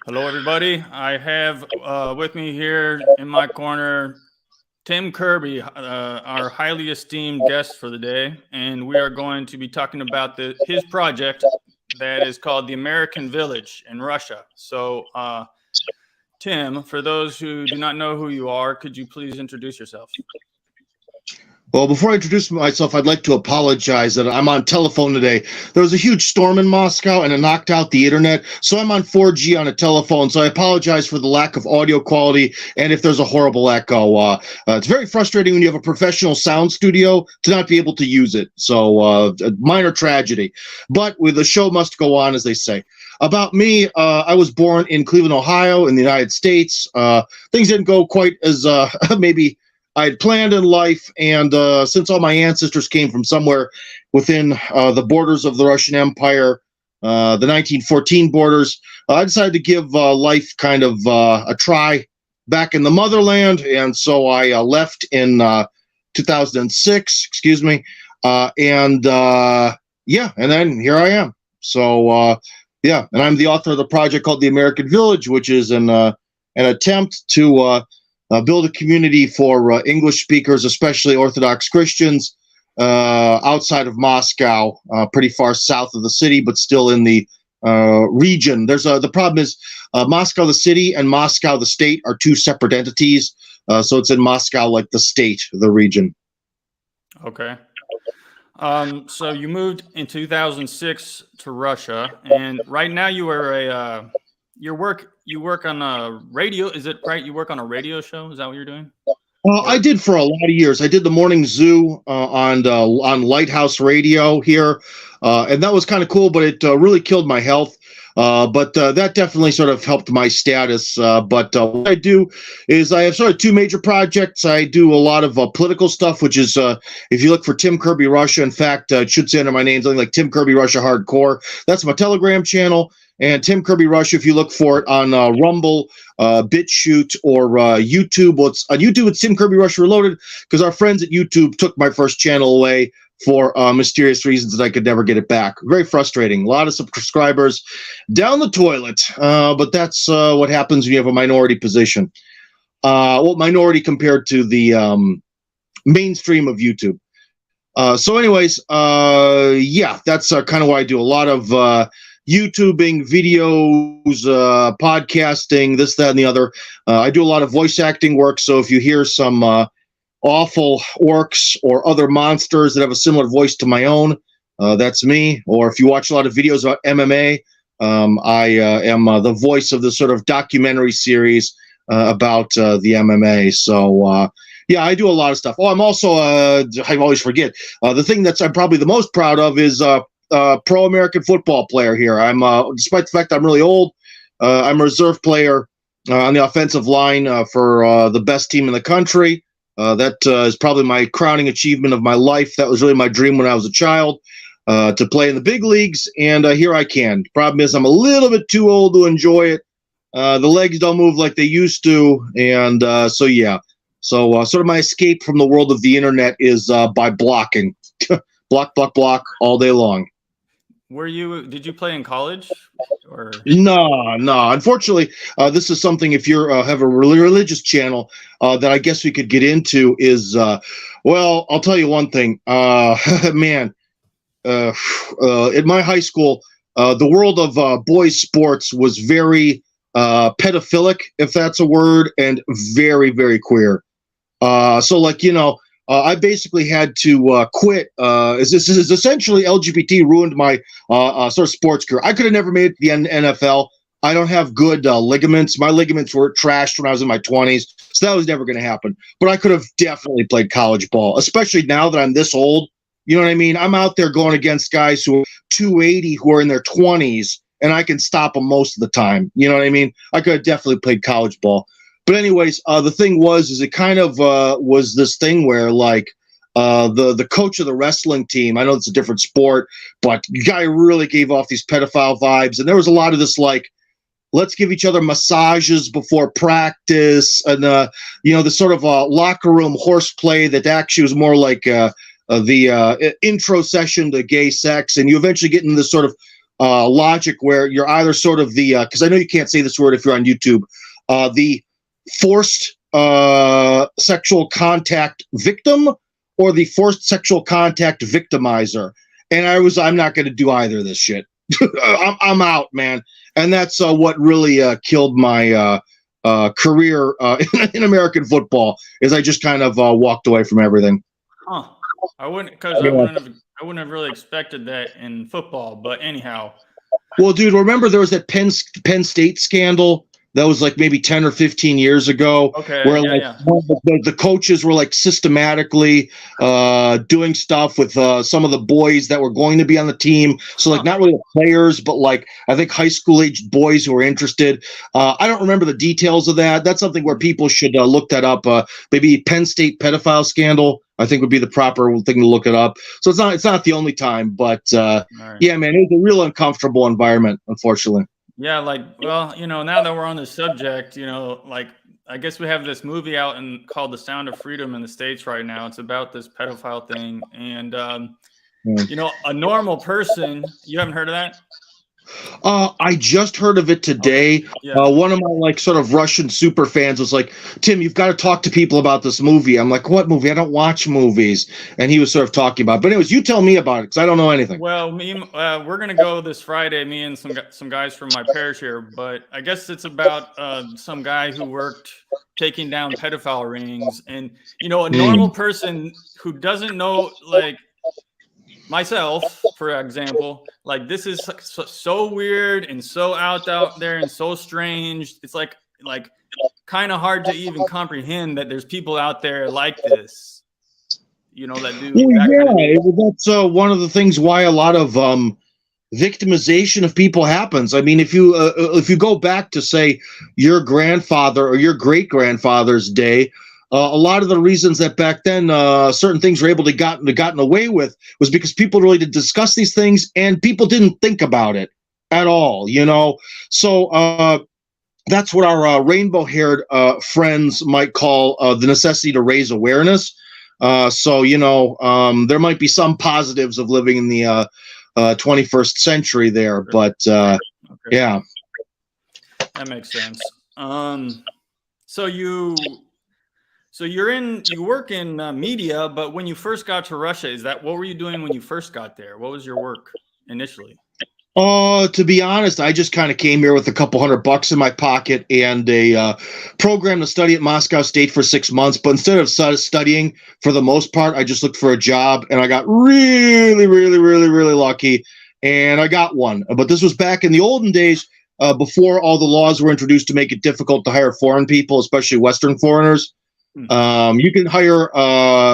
Hello, everybody. I have with me here in my corner Tim Kirby, our highly esteemed guest for the day, and we are going to be talking about his project that is called the American Village in Russia. So, Tim, for those who do not know who you are, could you please introduce yourself? Well, before I introduce myself, I'd like to apologize that I'm on telephone today. There was a huge storm in Moscow and it knocked out the internet, so I'm on 4G on a telephone, so I apologize for the lack of audio quality and if there's a horrible echo. It's very frustrating when you have a professional sound studio to not be able to use it, so a minor tragedy. But the show must go on, as they say. About me, I was born in Cleveland, Ohio, in the United States. Things didn't go quite as maybe I had planned in life, and since all my ancestors came from somewhere within the borders of the Russian Empire, the 1914 borders, I decided to give life kind of a try back in the motherland, and so I left in 2006, and then here I am. So, and I'm the author of the project called The American Village, which is an attempt to build a community for English speakers, especially Orthodox Christians, outside of Moscow, pretty far south of the city, but still in the region. The problem is Moscow the city and Moscow the state are two separate entities. So it's in Moscow like the state, the region. Okay. So you moved in 2006 to Russia, and right now you are you work on a radio. Is it right? You work on a radio show. Is that what you're doing? I did for a lot of years. I did the morning zoo on Lighthouse Radio here, and that was kind of cool. But it really killed my health. But that definitely sort of helped my status. But what I do is I have sort of two major projects. I do a lot of political stuff, which is if you look for Tim Kirby Russia, in fact, it should say under my name something like Tim Kirby Russia Hardcore. That's my Telegram channel. And Tim Kirby Russia, if you look for it on Rumble, BitChute, or YouTube, on YouTube it's Tim Kirby Russia Reloaded, because our friends at YouTube took my first channel away for mysterious reasons that I could never get it back. Very frustrating. A lot of subscribers down the toilet, but that's what happens when you have a minority position. Minority compared to the mainstream of YouTube. So anyways, that's kind of what I do. A lot of YouTubing, videos, podcasting, this, that, and the other. I do a lot of voice acting work, so if you hear some awful orcs or other monsters that have a similar voice to my own, that's me. Or if you watch a lot of videos about MMA, I am the voice of the sort of documentary series about the MMA. So, I do a lot of stuff. Oh, I'm also, I always forget, the thing I'm probably the most proud of is pro-American football player here. I'm, despite the fact I'm really old, I'm a reserve player on the offensive line for the best team in the country. That is probably my crowning achievement of my life. That was really my dream when I was a child, to play in the big leagues, and here I can. Problem is I'm a little bit too old to enjoy it. The legs don't move like they used to, and So sort of my escape from the world of the internet is by blocking. block all day long. Did you play in college? Or? No. Unfortunately, this is something, if you have a religious channel, that I guess we could get into is, I'll tell you one thing, man, in my high school, the world of boys sports was very pedophilic, if that's a word, and very, very queer. I basically had to quit. This is essentially LGBT ruined my sort of sports career. I could have never made it to the NFL. I don't have good ligaments. My ligaments were trashed when I was in my 20s, so that was never going to happen. But I could have definitely played college ball, especially now that I'm this old. You know what I mean? I'm out there going against guys who are 280 who are in their 20s, and I can stop them most of the time. You know what I mean? I could have definitely played college ball. But anyways, the thing is it kind of was this thing where, like, the coach of the wrestling team, I know it's a different sport, but the guy really gave off these pedophile vibes. And there was a lot of this, like, let's give each other massages before practice. And, the sort of locker room horseplay that actually was more like the intro session to gay sex. And you eventually get into this sort of logic where you're either sort of the because I know you can't say this word if you're on YouTube, the forced sexual contact victim or the forced sexual contact victimizer. And I'm not going to do either of this shit. I'm out, man. And that's what really killed my career in American football. Is I just kind of walked away from everything. Huh. I wouldn't have really expected that in football. But anyhow. Well, dude, remember there was that Penn State scandal that was like maybe 10 or 15 years ago, where the coaches were like systematically doing stuff with some of the boys that were going to be on the team. So like not really the players, but like I think high school aged boys who were interested. I don't remember the details of that. That's something where people should look that up. Maybe Penn State pedophile scandal, I think would be the proper thing to look it up. So it's not the only time, but yeah, man, it was a real uncomfortable environment, unfortunately. Yeah, like, well, now that we're on the subject, like, I guess we have this movie out called The Sound of Freedom in the States right now. It's about this pedophile thing. And, a normal person, you haven't heard of that? I just heard of it today. Okay. Yeah. One of my like sort of Russian super fans was like, Tim, you've got to talk to people about this movie. I'm like, what movie? I don't watch movies. And he was sort of talking about it. But anyways, you tell me about it because I don't know anything. Well, we're going to go this Friday, me and some guys from my parish here. But I guess it's about some guy who worked taking down pedophile rings. And, a normal person who doesn't know, like, myself, for example, like this is so weird and so out there and so strange. It's like kind of hard to even comprehend that there's people out there like this, that do. That's one of the things why a lot of victimization of people happens. I mean, if you go back to say your grandfather or your great grandfather's day. A lot of the reasons that back then certain things were able to gotten away with was because people really did discuss these things and people didn't think about it at all, So that's what our rainbow-haired friends might call the necessity to raise awareness. So there might be some positives of living in the 21st century there, but yeah, that makes sense. So you work in media, but when you first got to Russia, what were you doing when you first got there? What was your work initially? To be honest, I just kind of came here with a couple $100 in my pocket and a program to study at Moscow State for 6 months. But instead of studying, for the most part, I just looked for a job, and I got really, really, really, really lucky, and I got one. But this was back in the olden days, before all the laws were introduced to make it difficult to hire foreign people, especially Western foreigners. You can hire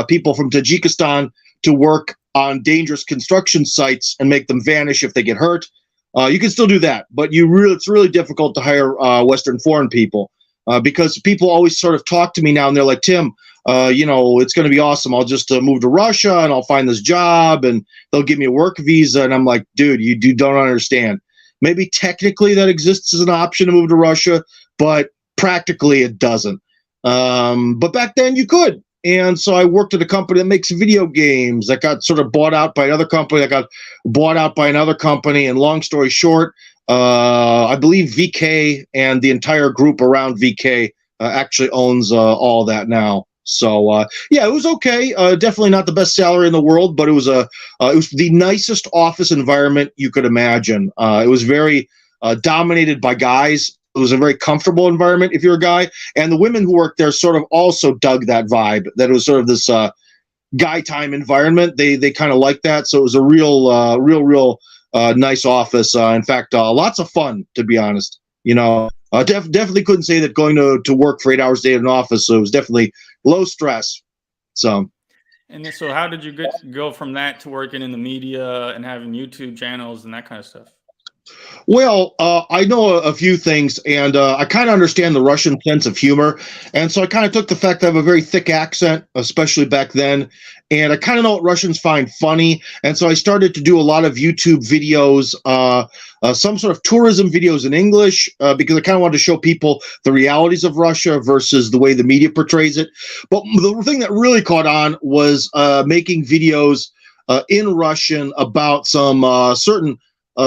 people from Tajikistan to work on dangerous construction sites and make them vanish if they get hurt. You can still do that, but it's really difficult to hire Western foreign people because people always sort of talk to me now and they're like, Tim, it's going to be awesome. I'll just move to Russia and I'll find this job and they'll give me a work visa. And I'm like, dude, you don't understand. Maybe technically that exists as an option to move to Russia, but practically it doesn't. But back then you could. And so I worked at a company that makes video games that got sort of bought out by another company that got bought out by another company. And long story short, I believe VK and the entire group around VK actually owns all that now. So yeah, it was okay. Definitely not the best salary in the world, but it was the nicest office environment you could imagine. It was very dominated by guys. It was a very comfortable environment if you're a guy, and the women who worked there sort of also dug that vibe. That it was sort of this guy time environment. They kind of liked that, so it was a real nice office. In fact, lots of fun, to be honest. Definitely couldn't say that going to work for 8 hours a day in an office. So it was definitely low stress. So. And so, how did you go from that to working in the media and having YouTube channels and that kind of stuff? Well, I know a few things, and I kind of understand the Russian sense of humor. And so I kind of took the fact that I have a very thick accent, especially back then, and I kind of know what Russians find funny. And so I started to do a lot of YouTube videos, some sort of tourism videos in English, because I kind of wanted to show people the realities of Russia versus the way the media portrays it. But the thing that really caught on was making videos in Russian about some certain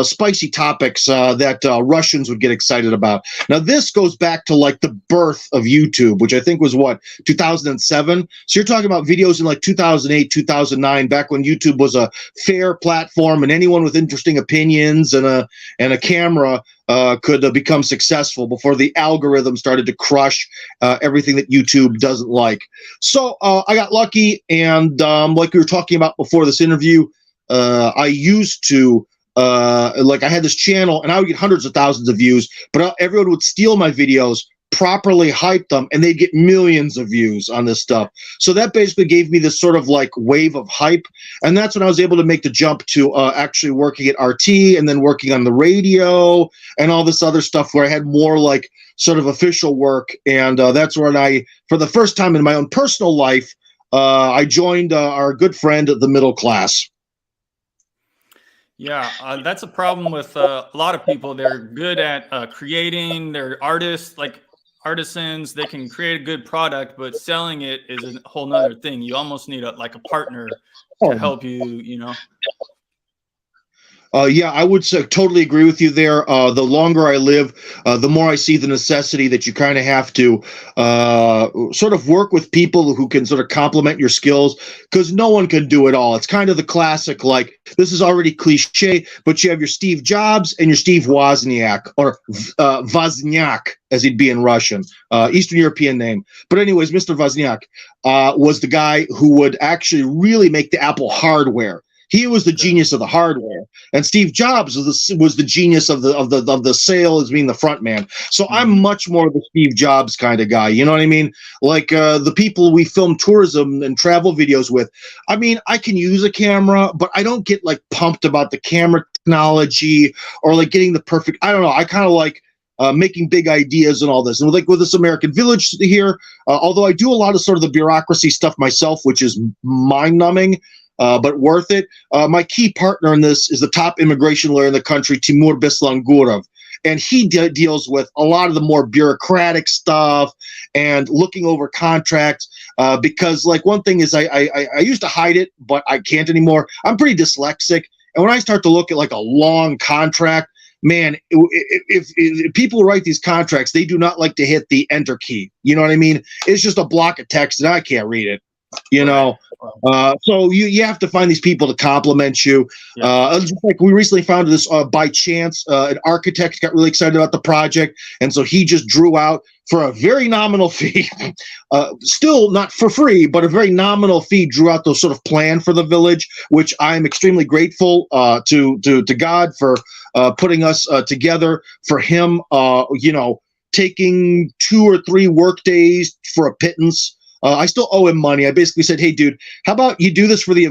spicy topics that Russians would get excited about. Now, this goes back to like the birth of YouTube, which I think was what, 2007. So you're talking about videos in like 2008, 2009, back when YouTube was a fair platform and anyone with interesting opinions and a camera could become successful before the algorithm started to crush everything that YouTube doesn't like. So I got lucky, and like we were talking about before this interview, I used to like I had this channel and I would get hundreds of thousands of views, but everyone would steal my videos, properly hype them, and they'd get millions of views on this stuff. So that basically gave me this sort of like wave of hype, and that's when I was able to make the jump to actually working at RT and then working on the radio and all this other stuff where I had more like sort of official work. And that's when I, for the first time in my own personal life, I joined our good friend, the middle class. Yeah, that's a problem with a lot of people. They're good at creating. They're artists, like artisans. They can create a good product, but selling it is a whole nother thing. You almost need a partner to help you, you know. Yeah, I would totally agree with you there. The longer I live, the more I see the necessity that you kind of have to sort of work with people who can sort of complement your skills, because no one can do it all. It's kind of the classic, like, this is already cliche, but you have your Steve Jobs and your Steve Wozniak, or Wozniak, as he'd be in Russian, Eastern European name. But anyways, Mr. Wozniak was the guy who would actually really make the Apple hardware. He was the genius of the hardware, and Steve Jobs was the genius of the sale as being the front man. So I'm much more the Steve Jobs kind of guy. You know what I mean? Like the people we film tourism and travel videos with. I mean, I can use a camera, but I don't get like pumped about the camera technology or like getting the perfect. I don't know. I kind of like making big ideas and all this. And like with this American Village here, although I do a lot of sort of the bureaucracy stuff myself, which is mind-numbing. But worth it. My key partner in this is the top immigration lawyer in the country, Timur Beslangurov. And he deals with a lot of the more bureaucratic stuff and looking over contracts. Because like one thing is I used to hide it, but I can't anymore. I'm pretty dyslexic. And when I start to look at like a long contract, man, if people write these contracts, they do not like to hit the enter key. You know what I mean? It's just a block of text and I can't read it. You know, so you have to find these people to compliment you. Yeah. Just like we recently found this by chance, an architect got really excited about the project, and so he just drew out for a very nominal fee, still not for free, but a very nominal fee, drew out those sort of plan for the village, which I'm extremely grateful to God for putting us together. For him, you know, taking 2 or 3 work days for a pittance. I still owe him money. I basically said, hey, dude, how about you do this for the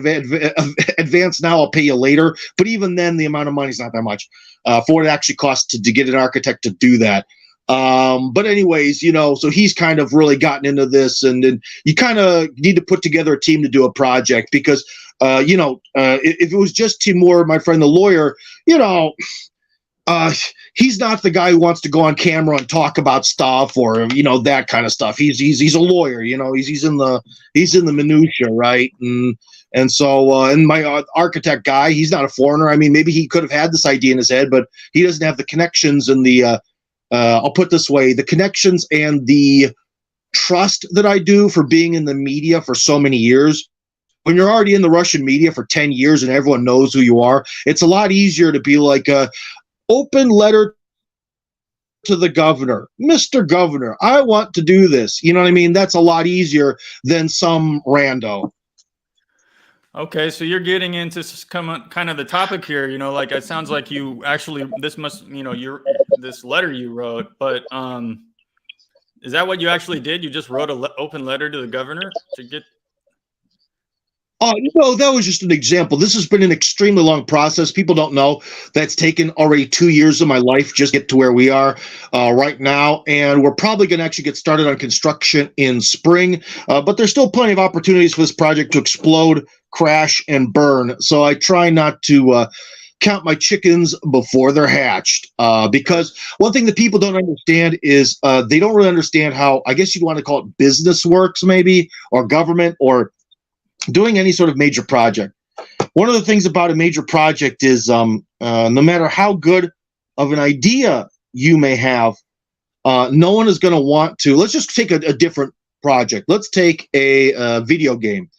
advance now? I'll pay you later. But even then, the amount of money is not that much for what it actually costs to get an architect to do that. But anyways, you know, so he's kind of really gotten into this. And you kind of need to put together a team to do a project because, you know, if it was just Timur, my friend, the lawyer, you know, he's not the guy who wants to go on camera and talk about stuff or, you know, that kind of stuff. He's a lawyer, you know, he's in the minutia, right? And so and my architect guy, he's not a foreigner. I mean, maybe he could have had this idea in his head, but he doesn't have the connections and the I'll put it this way, the connections and the trust that I do for being in the media for so many years. When you're already in the Russian media for 10 years and everyone knows who you are, it's a lot easier to be like open letter to the governor. Mr. Governor, I want to do this. You know what I mean? That's a lot easier than some rando. Okay, so you're getting into kind of the topic here, you know, like it sounds like you actually, this must, you know, this letter you wrote, but is that what you actually did? You just wrote an open letter to the governor to get... You know, that was just an example. This has been an extremely long process. People don't know that's taken already 2 years of my life just to get to where we are right now. And we're probably going to actually get started on construction in spring. But there's still plenty of opportunities for this project to explode, crash, and burn. So I try not to count my chickens before they're hatched. Because one thing that people don't understand is they don't really understand how, I guess you'd want to call it business works maybe, or government, or doing any sort of major project. one of the things about a major project is no matter how good of an idea you may have, no one is going to want to. Let's just take a different project. Let's take a video game.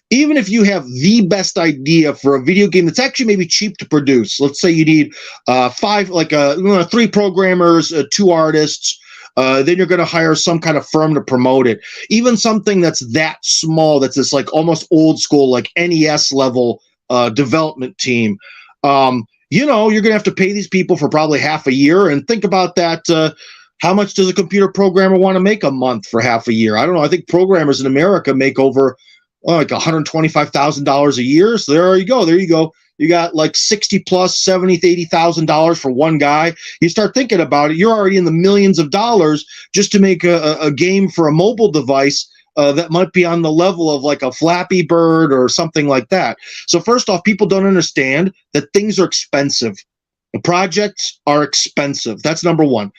Even if you have the best idea for a video game that's actually maybe cheap to produce, let's say you need 3 programmers, 2 artists, then you're going to hire some kind of firm to promote it. Even something that's that small, that's this like almost old school, like NES level development team. You're going to have to pay these people for probably half a year. And think about that. How much does a computer programmer want to make a month for half a year? I don't know. I think programmers in America make over like $125,000 a year. So there you go. There you go. You got like 60 plus $70,000 to $80,000 for one guy. You start thinking about it, you're already in the millions of dollars just to make a game for a mobile device that might be on the level of like a Flappy Bird or something like that. So first off, people don't understand that things are expensive. The projects are expensive. That's number one.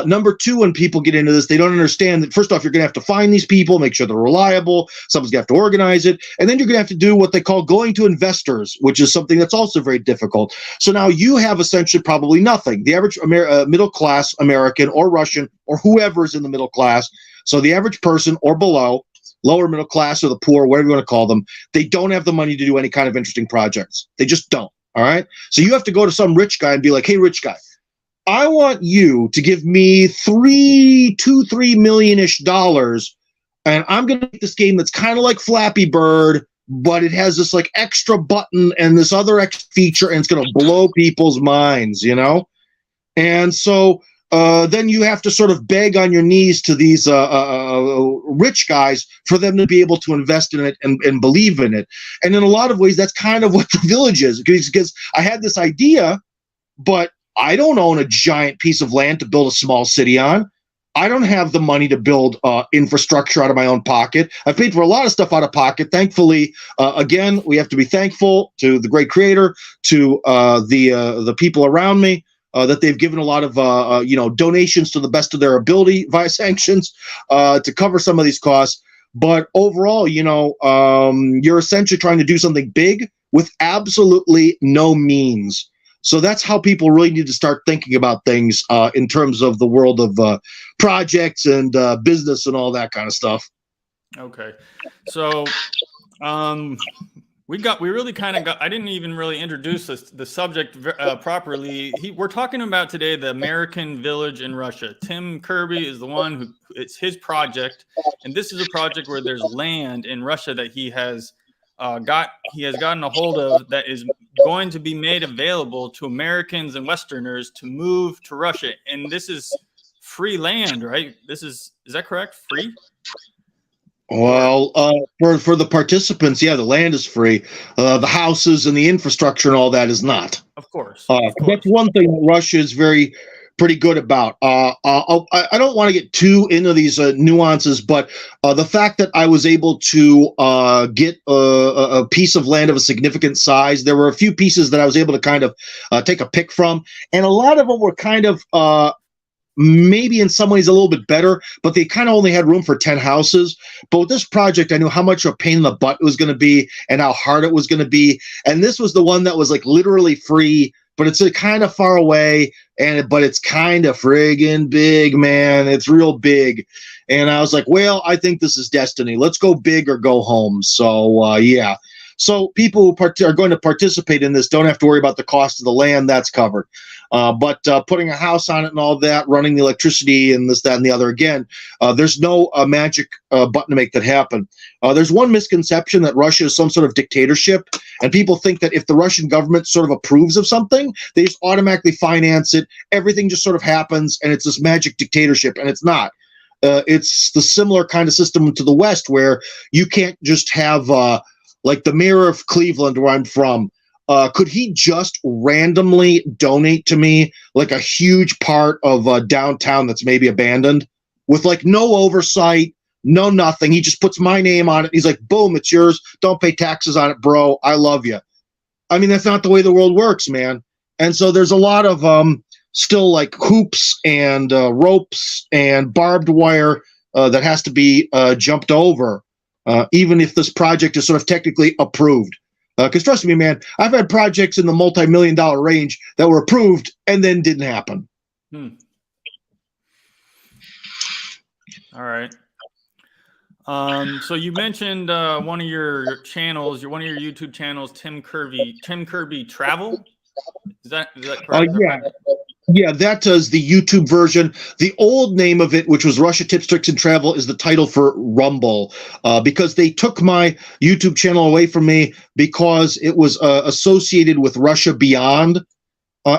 Number two, when people get into this, they don't understand that, first off, you're going to have to find these people, make sure they're reliable. Someone's going to have to organize it. And then you're going to have to do what they call going to investors, which is something that's also very difficult. So now you have essentially probably nothing. The average middle-class American or Russian or whoever's in the middle class, so the average person or below, lower middle class or the poor, whatever you want to call them, they don't have the money to do any kind of interesting projects. They just don't. All right. So you have to go to some rich guy and be like, hey, rich guy, I want you to give me $3 million-ish dollars. And I'm going to make this game that's kind of like Flappy Bird, but it has this like extra button and this other extra feature, and it's going to blow people's minds, And so then you have to sort of beg on your knees to these rich guys for them to be able to invest in it and believe in it. And in a lot of ways, that's kind of what the Village is, because I had this idea, but I don't own a giant piece of land to build a small city on. I don't have the money to build infrastructure out of my own pocket. I've paid for a lot of stuff out of pocket. Thankfully, again, we have to be thankful to the great creator, to the people around me, that they've given a lot of donations to the best of their ability via sanctions to cover some of these costs. But overall, you're essentially trying to do something big with absolutely no means. So that's how people really need to start thinking about things in terms of the world of projects and business and all that kind of stuff. Okay. So we really kind of got, I didn't even really introduce the subject properly. We're talking about today the American Village in Russia. Tim Kirby is the one who, it's his project. And this is a project where there's land in Russia that he has gotten a hold of that is going to be made available to Americans and Westerners to move to Russia. And this is free land, right? Is that correct? Free? Well, for the participants, yeah, the land is free. The houses and the infrastructure and all that is not. Of course. That's one thing that Russia is pretty good about. I don't want to get too into these nuances, but the fact that I was able to get a piece of land of a significant size, there were a few pieces that I was able to kind of take a pick from, and a lot of them were kind of maybe in some ways a little bit better, but they kind of only had room for 10 houses. But with this project, I knew how much of a pain in the butt it was going to be and how hard it was going to be. And this was the one that was like literally free, but it's kind of far away, but it's kind of friggin' big, man. It's real big. And I was like, well, I think this is destiny. Let's go big or go home. So, yeah. So people who are going to participate in this don't have to worry about the cost of the land. That's covered. But putting a house on it and all that, running the electricity and this, that, and the other, again, there's no magic button to make that happen. There's one misconception that Russia is some sort of dictatorship, and people think that if the Russian government sort of approves of something, they just automatically finance it. Everything just sort of happens, and it's this magic dictatorship, and it's not. It's the similar kind of system to the West, where you can't just have like the mayor of Cleveland, where I'm from, could he just randomly donate to me like a huge part of downtown that's maybe abandoned with like no oversight, no nothing? He just puts my name on it. He's like, boom, it's yours. Don't pay taxes on it, bro. I love you. I mean, that's not the way the world works, man. And so there's a lot of still like hoops and ropes and barbed wire that has to be jumped over. Even if this project is sort of technically approved. Because trust me, man, I've had projects in the multi-million-dollar range that were approved and then didn't happen. All right. So you mentioned one of your channels, one of your YouTube channels, Tim Kirby Travel. Is that correct? Yeah, that does the YouTube version. The old name of it, which was Russia Tips, Tricks, and Travel, is the title for Rumble, because they took my YouTube channel away from me because it was associated with Russia Beyond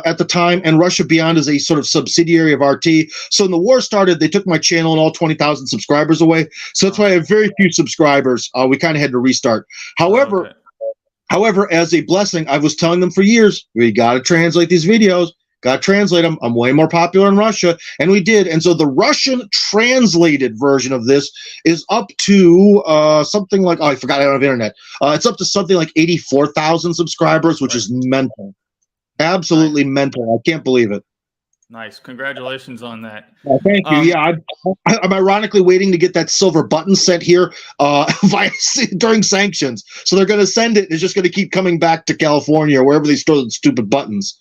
at the time, and Russia Beyond is a sort of subsidiary of RT. So when the war started, they took my channel and all 20,000 subscribers away. So that's why I have very few subscribers. We kind of had to restart. However, as a blessing, I was telling them for years, we got to translate these videos. Got to translate them. I'm way more popular in Russia. And we did. And so the Russian translated version of this is up to something like, I forgot I don't have internet. It's up to something like 84,000 subscribers, which is mental. Absolutely mental. I can't believe it. Nice. Congratulations on that. Thank you. Yeah, I'm ironically waiting to get that silver button sent here during sanctions. So they're going to send it. It's just going to keep coming back to California or wherever they store the stupid buttons.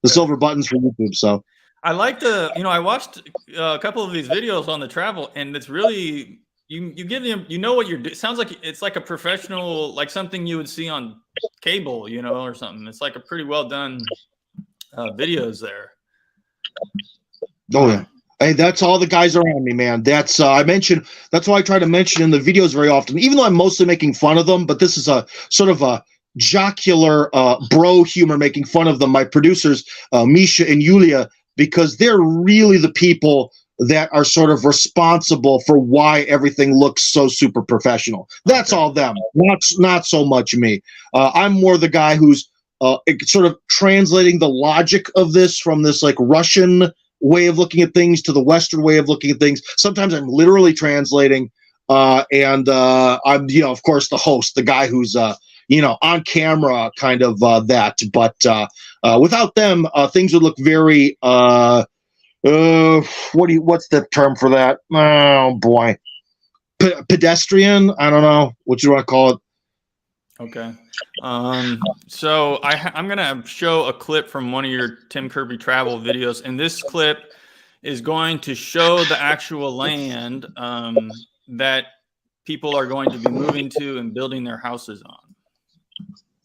The silver buttons for YouTube. So I like I watched a couple of these videos on the travel, and it's really you give them, what you're doing. It sounds like it's like a professional, like something you would see on cable, or something. It's like a pretty well done videos there. Oh yeah. Hey, that's all the guys around me, man. That's that's why I try to mention in the videos very often, even though I'm mostly making fun of them, but this is a sort of a jocular bro humor, making fun of them, my producers Misha and Yulia, because they're really the people that are sort of responsible for why everything looks so super professional. That's all them, not so much me. I'm more the guy who's sort of translating the logic of this from this like Russian way of looking at things to the Western way of looking at things. Sometimes I'm literally translating, and I'm of course the host, the guy who's on camera, kind of that. But without them, things would look very what's the term for that? Oh boy, pedestrian. I don't know what you want to call it. Okay. So I'm gonna show a clip from one of your Tim Kirby Travel videos, and this clip is going to show the actual land that people are going to be moving to and building their houses on.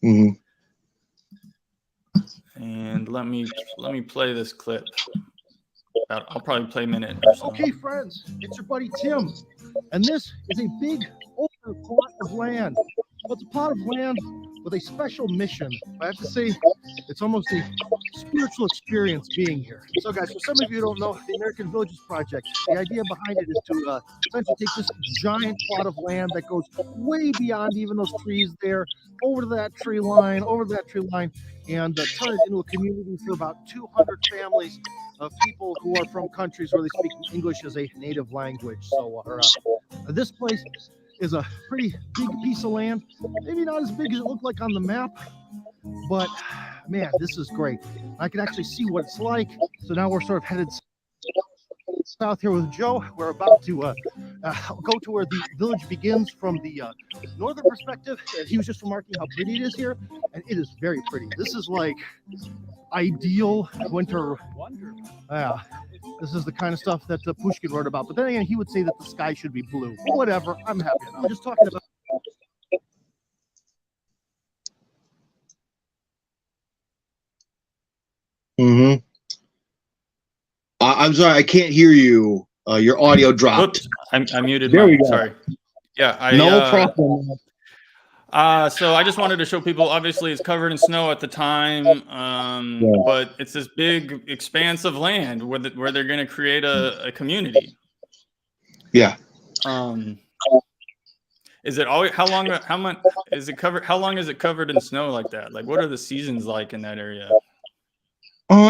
Mm-hmm. And let me play this clip. I'll probably play a minute or so. Okay, friends, it's your buddy Tim, and this is a big open plot of land. Well, it's a plot of land with a special mission. I have to say, it's almost a spiritual experience being here. So, guys, for some of you who don't know, the American Villages Project, the idea behind it is to essentially take this giant plot of land that goes way beyond even those trees there, over to that tree line, and turn it into a community for about 200 families of people who are from countries where they speak English as a native language. So this place is a pretty big piece of land. Maybe not as big as it looked like on the map, but man, this is great. I can actually see what it's like. So now we're sort of headed south here with Joe. We're about to go to where the village begins from the northern perspective. And he was just remarking how pretty it is here, and it is very pretty. This is like ideal winter wonderland. This is the kind of stuff that Pushkin wrote about. But then again, he would say that the sky should be blue. Whatever, I'm happy. I'm just talking about. Mm-hmm. I'm sorry, I can't hear you. Your audio dropped. Oops, I muted. There we go. Sorry. Yeah, no problem. So I just wanted to show people, obviously it's covered in snow at the time, but it's this big expanse of land where they're going to create a community. Yeah. Is it always, how long is it covered in snow like that? Like, what are the seasons like in that area?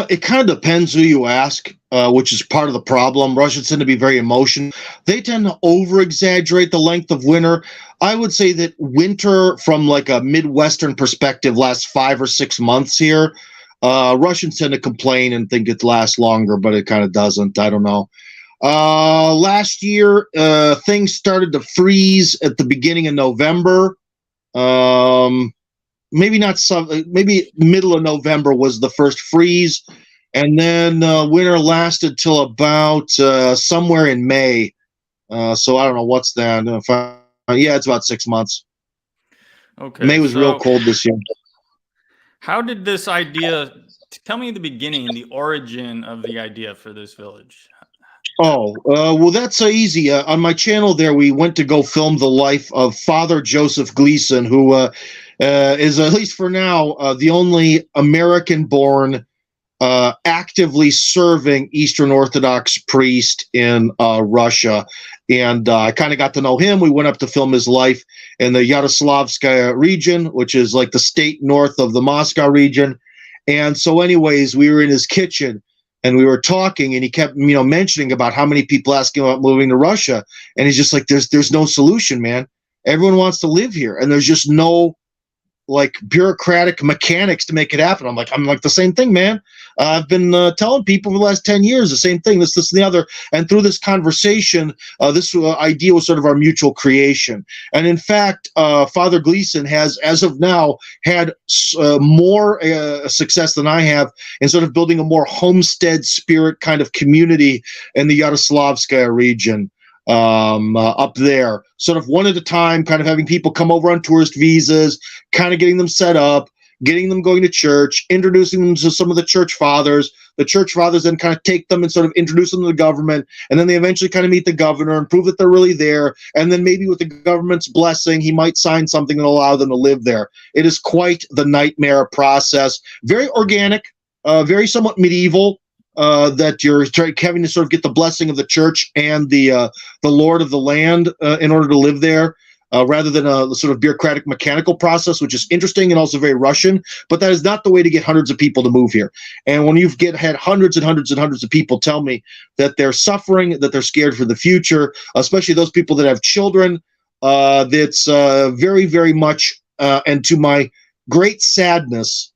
It kind of depends who you ask, which is part of the problem. Russians tend to be very emotional. They tend to over-exaggerate the length of winter. I would say that winter, from like a Midwestern perspective, lasts 5 or 6 months here. Russians tend to complain and think it lasts longer, but it kind of doesn't. I don't know. Last year, things started to freeze at the beginning of November. maybe not some, maybe middle of November was the first freeze, and then winter lasted till about somewhere in May. So I don't know what's that. Yeah, it's about 6 months. Okay. May was real cold this year. How did this idea? Tell me the beginning, the origin of the idea for this village. Oh, well, that's easy. On my channel there, we went to go film the life of Father Joseph Gleason, who is, at least for now, the only American-born actively serving Eastern Orthodox priest in Russia. And I kind of got to know him. We went up to film his life in the Yaroslavskaya region, which is like the state north of the Moscow region. And so anyways, we were in his kitchen and we were talking, and he kept, mentioning about how many people asking about moving to Russia. And he's just like, there's no solution, man. Everyone wants to live here, and there's just no like bureaucratic mechanics to make it happen. I'm like the same thing, man. I've been telling people for the last 10 years the same thing, this, and the other. And through this conversation, this idea was sort of our mutual creation. And in fact, Father Gleason has, as of now, had more success than I have in sort of building a more homestead spirit kind of community in the Yaroslavskaya region. Up there, sort of one at a time, kind of having people come over on tourist visas, kind of getting them set up, getting them going to church, introducing them to some of the church fathers. The church fathers then kind of take them and sort of introduce them to the government, and then they eventually kind of meet the governor and prove that they're really there, and then maybe with the government's blessing, he might sign something that will allow them to live there. It is quite the nightmare process. Very organic, very somewhat medieval. That you're having to sort of get the blessing of the church and the lord of the land in order to live there, rather than a sort of bureaucratic mechanical process, which is interesting and also very Russian. But that is not the way to get hundreds of people to move here. And when you've had hundreds and hundreds and hundreds of people tell me that they're suffering, that they're scared for the future, especially those people that have children, that's very, very much, and to my great sadness,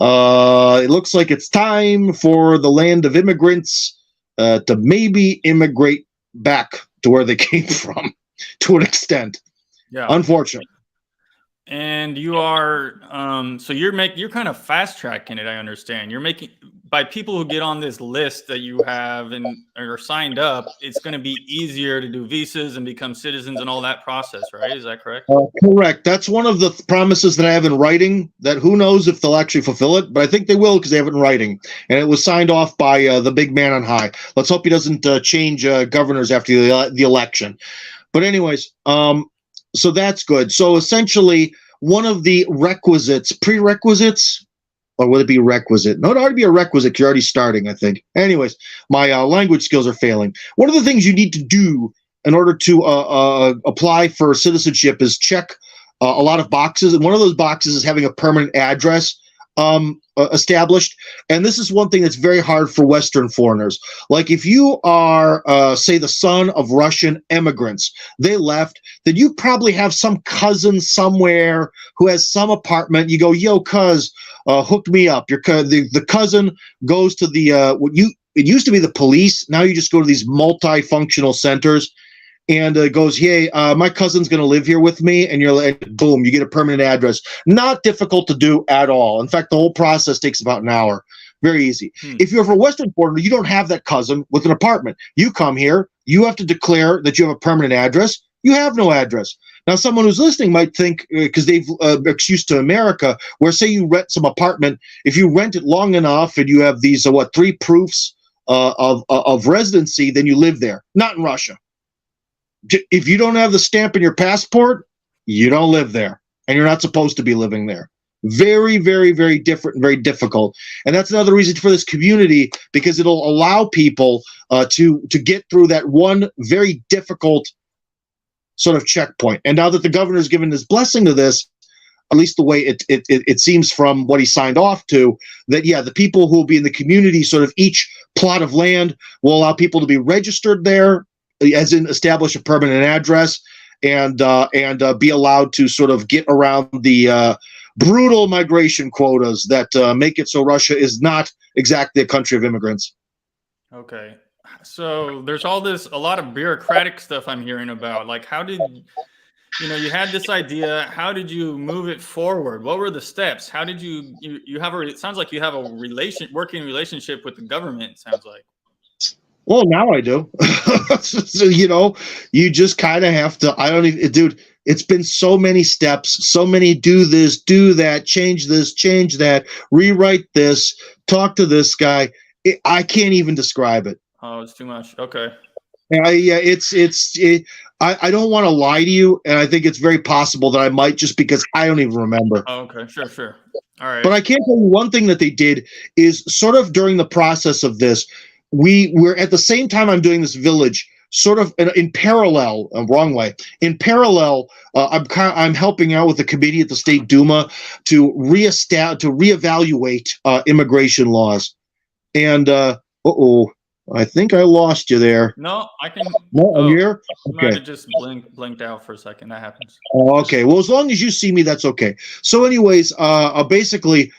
it looks like it's time for the land of immigrants to maybe immigrate back to where they came from, to an extent. Yeah. Unfortunately. And you are, so you're kind of fast tracking it. I understand. You're making, by people who get on this list that you have and are signed up, it's going to be easier to do visas and become citizens and all that process, right? Is that correct? Correct. That's one of the promises that I have in writing, that who knows if they'll actually fulfill it, but I think they will because they have it in writing. And it was signed off by the big man on high. Let's hope he doesn't change governors after the election. But anyways, so that's good. So essentially, one of the prerequisites, or would it be requisite? No, it ought to be a requisite because you're already starting, I think. Anyways, my language skills are failing. One of the things you need to do in order to apply for citizenship is check a lot of boxes. And one of those boxes is having a permanent address established. And this is one thing that's very hard for Western foreigners. Like if you are, say, the son of Russian immigrants, they left, then you probably have some cousin somewhere who has some apartment. You go, yo, cuz, hook me up. The cousin goes to the, it used to be the police. Now you just go to these multifunctional centers. And goes, hey, my cousin's going to live here with me, and you're like, boom, you get a permanent address. Not difficult to do at all. In fact, the whole process takes about an hour. Very easy. If you're from a Western foreigner, you don't have that cousin with an apartment. You come here, you have to declare that you have a permanent address. You have no address. Now, someone who's listening might think, because they've used to America, where say you rent some apartment, if you rent it long enough and you have these, 3 proofs of residency, then you live there. Not in Russia. If you don't have the stamp in your passport, you don't live there, and you're not supposed to be living there. Very, very, very different and very difficult. And that's another reason for this community, because it'll allow people to get through that one very difficult sort of checkpoint. And now that the governor's given his blessing to this, at least the way it seems from what he signed off to, that, yeah, the people who will be in the community, sort of each plot of land will allow people to be registered there, as in establish a permanent address, and be allowed to sort of get around the brutal migration quotas that make it so Russia is not exactly a country of immigrants. Okay. So there's a lot of bureaucratic stuff I'm hearing about. Like, how did you had this idea. How did you move it forward? What were the steps? How did you have it sounds like you have a working relationship with the government, it sounds like. Well, now I do. So, you just kind of have to, I don't even, dude, it's been so many steps, so many do this, do that, change this, change that, rewrite this, talk to this guy. I can't even describe it. Oh, it's too much. Okay. I don't want to lie to you, and I think it's very possible that I might, just because I don't even remember. Oh, okay. Sure. All right. But I can tell you one thing that they did is sort of during the process of this, we're at the same time I'm doing this village, sort of in parallel, wrong way. In parallel, I'm helping out with the committee at the State Duma to reevaluate immigration laws. And I think I lost you there. No, I can. No, I'm here. Okay. Might have just blinked out for a second. That happens. Oh, okay. Well, as long as you see me, that's okay. So, anyways, basically,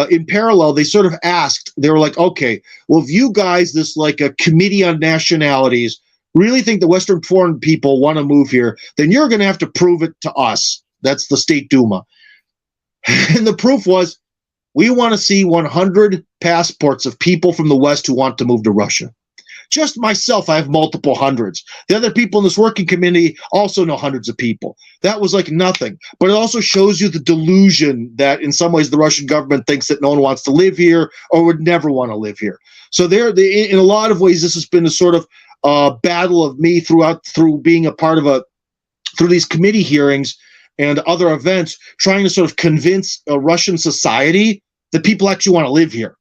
in parallel, they sort of asked. They were like, "Okay, well, if you guys, this like a committee on nationalities, really think the Western foreign people want to move here, then you're going to have to prove it to us." That's the State Duma, and the proof was, we want to see 100 passports of people from the West who want to move to Russia. Just myself, I have multiple hundreds. The other people in this working committee also know hundreds of people. That was like nothing. But it also shows you the delusion that in some ways the Russian government thinks that no one wants to live here or would never want to live here. So in a lot of ways, this has been a sort of battle of me through being a part of through these committee hearings and other events, trying to sort of convince a Russian society that people actually want to live here.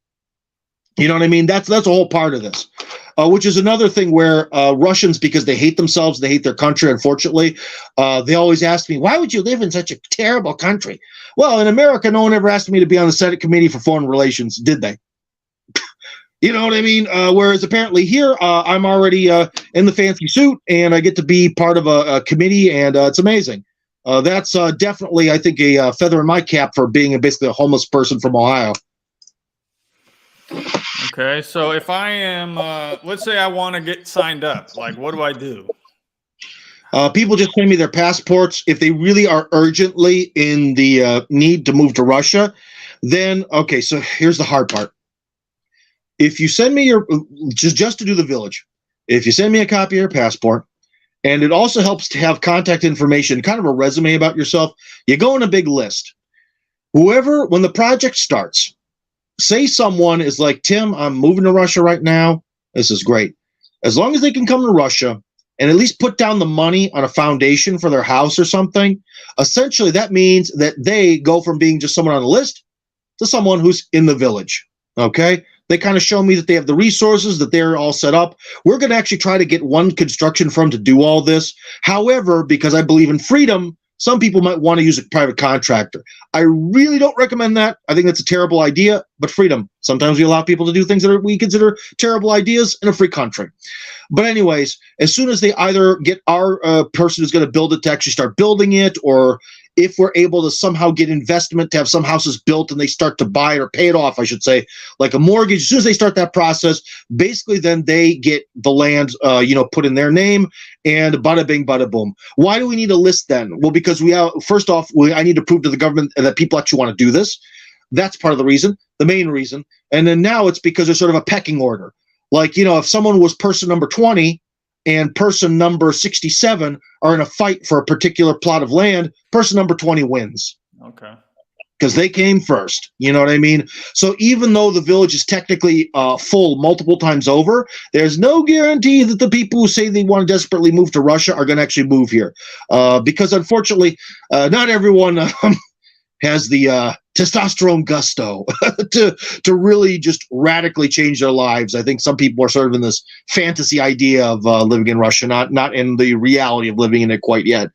You know what I mean? That's a whole part of this, which is another thing where Russians, because they hate themselves, they hate their country, unfortunately, they always ask me, why would you live in such a terrible country? Well, in America, no one ever asked me to be on the Senate Committee for Foreign Relations, did they? You know what I mean? Whereas apparently here, I'm already in the fancy suit, and I get to be part of a committee, and it's amazing. That's definitely, I think, a feather in my cap for being basically a homeless person from Ohio. Okay, so if I am, let's say I want to get signed up, like, what do I do? People just send me their passports. If they really are urgently in the need to move to Russia, then, okay, so here's the hard part. If you send me just to do the village, if you send me a copy of your passport, and it also helps to have contact information, kind of a resume about yourself, you go in a big list. Whoever, when the project starts, say someone is like, Tim, I'm moving to Russia right now. This is great. As long as they can come to Russia and at least put down the money on a foundation for their house or something, essentially that means that they go from being just someone on the list to someone who's in the village. Okay? They kind of show me that they have the resources, that they're all set up. We're going to actually try to get one construction firm to do all this. However, because I believe in freedom, some people might want to use a private contractor. I really don't recommend that. I think that's a terrible idea, but freedom. Sometimes we allow people to do things that we consider terrible ideas in a free country. But anyways, as soon as they either get our person who's going to build it to actually start building it, or if we're able to somehow get investment to have some houses built and they start to buy it or pay it off, I should say, like a mortgage, as soon as they start that process, basically then they get the land, put in their name, and bada bing, bada boom. Why do we need a list then? Well, because first off, I need to prove to the government that people actually want to do this. That's part of the reason, the main reason. And then now it's because there's sort of a pecking order. Like, if someone was person number 20 and person number 67 are in a fight for a particular plot of land, person number 20 wins. Okay. Because they came first. You know what I mean? So even though the village is technically full multiple times over, there's no guarantee that the people who say they want to desperately move to Russia are going to actually move here. Because unfortunately, not everyone has the testosterone gusto to really just radically change their lives. I think some people are sort of in this fantasy idea of living in Russia, not in the reality of living in it quite yet.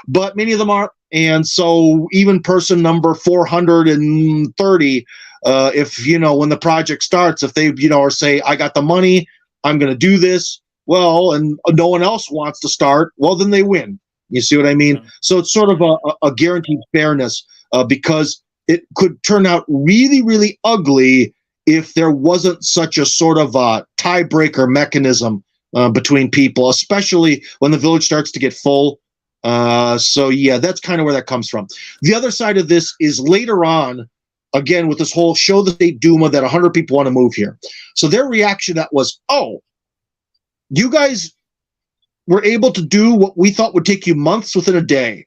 But many of them are. And so even person number 430, if, when the project starts, if they, or say, I got the money, I'm going to do this, well, and no one else wants to start, well, then they win. You see what I mean? Mm-hmm. So it's sort of a guaranteed fairness because it could turn out really, really ugly if there wasn't such a sort of a tiebreaker mechanism between people, especially when the village starts to get full. So yeah, that's kind of where that comes from. The other side of this is later on, again, with this whole show the state Duma that 100 people want to move here. So their reaction to that was, oh, you guys were able to do what we thought would take you months within a day.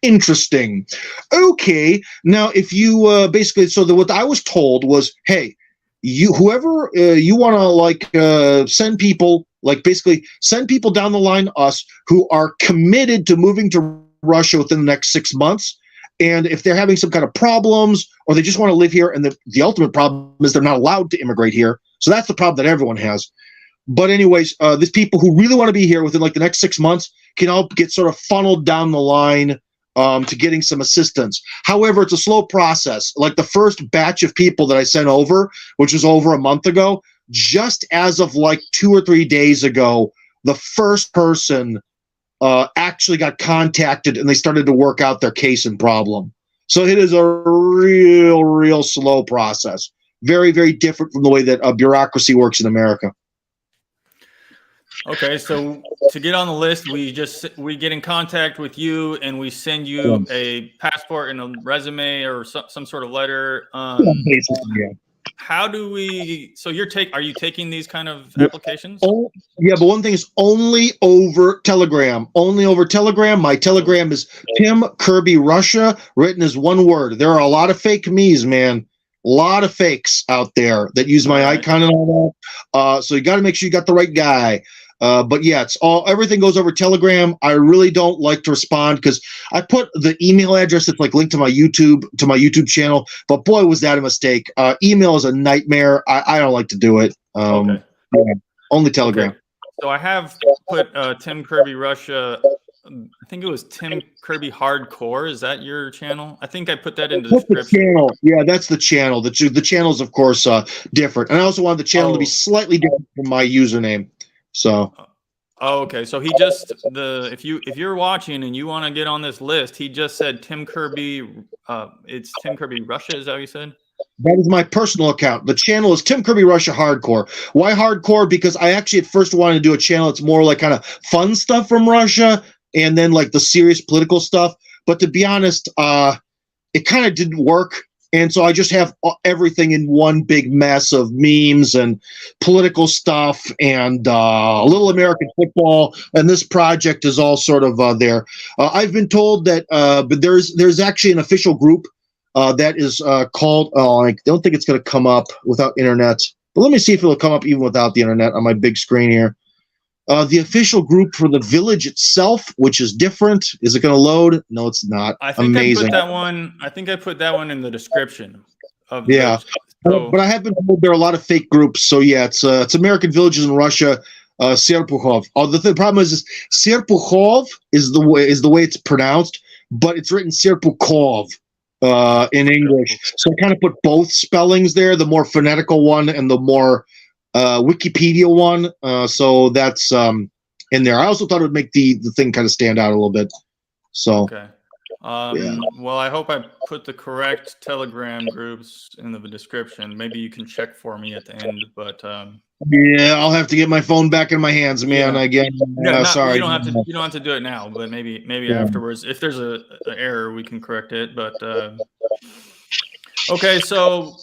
Interesting. Okay. Now, if you basically, so what I was told was, hey, whoever you want to like send people, like basically send people down the line to us who are committed to moving to Russia within the next 6 months. And if they're having some kind of problems or they just want to live here, and the ultimate problem is they're not allowed to immigrate here. So that's the problem that everyone has. But anyways, these people who really want to be here within like the next 6 months can all get sort of funneled down the line to getting some assistance. However, it's a slow process. Like the first batch of people that I sent over, which was over a month ago, just as of like 2 or 3 days ago, the first person actually got contacted and they started to work out their case and problem. So it is a real slow process. Very, very different from the way that bureaucracy works in America. Okay, so to get on the list, we get in contact with you and we send you a passport and a resume or some sort of letter. Basically, yeah. How do we? So are you taking these kind of applications? Yeah, but one thing is only over Telegram. Only over Telegram. My Telegram is Tim Kirby Russia, written as one word. There are a lot of fake me's, man. A lot of fakes out there that use my icon and all that. So you got to make sure you got the right guy. But yeah, everything goes over Telegram. I really don't like to respond because I put the email address that's like linked to my YouTube channel. But boy, was that a mistake. Email is a nightmare. I don't like to do it. Yeah, only Telegram. Okay. So I have put Tim Kirby Russia. I think it was Tim Kirby Hardcore. Is that your channel? I think I put that in the description. Channel. Yeah, that's the channel. The channel's of course different, and I also wanted the channel to be slightly different from my username. So. Oh, okay. So if you're watching and you want to get on this list, he just said Tim Kirby. It's Tim Kirby Russia. Is that what you said? That is my personal account. The channel is Tim Kirby Russia Hardcore. Why Hardcore? Because I actually at first wanted to do a channel that's more like kind of fun stuff from Russia and then like the serious political stuff. But to be honest, it kind of didn't work. And so I just have everything in one big mess of memes and political stuff and a little American football. And this project is all sort of there. I've been told that but there's actually an official group that is called, I don't think it's going to come up without internet. But let me see if it'll come up even without the internet on my big screen here. The official group for the village itself, which is different. Is it going to load? No, it's not. I think Amazing. I think I put that one in the description. Yeah, but I have been told there are a lot of fake groups. So yeah, it's American villages in Russia. Serpukhov. The problem is Serpukhov is the way it's pronounced, but it's written Serpukhov in English. So I kind of put both spellings there, the more phonetical one and the more Wikipedia one, so that's in there. I also thought it would make the thing kind of stand out a little bit. So okay. Well, I hope I put the correct Telegram groups in the description. Maybe you can check for me at the end, but yeah, I'll have to get my phone back in my hands, man. Again, sorry. You don't have to do it now, but maybe afterwards, if there's a error, we can correct it. But okay, so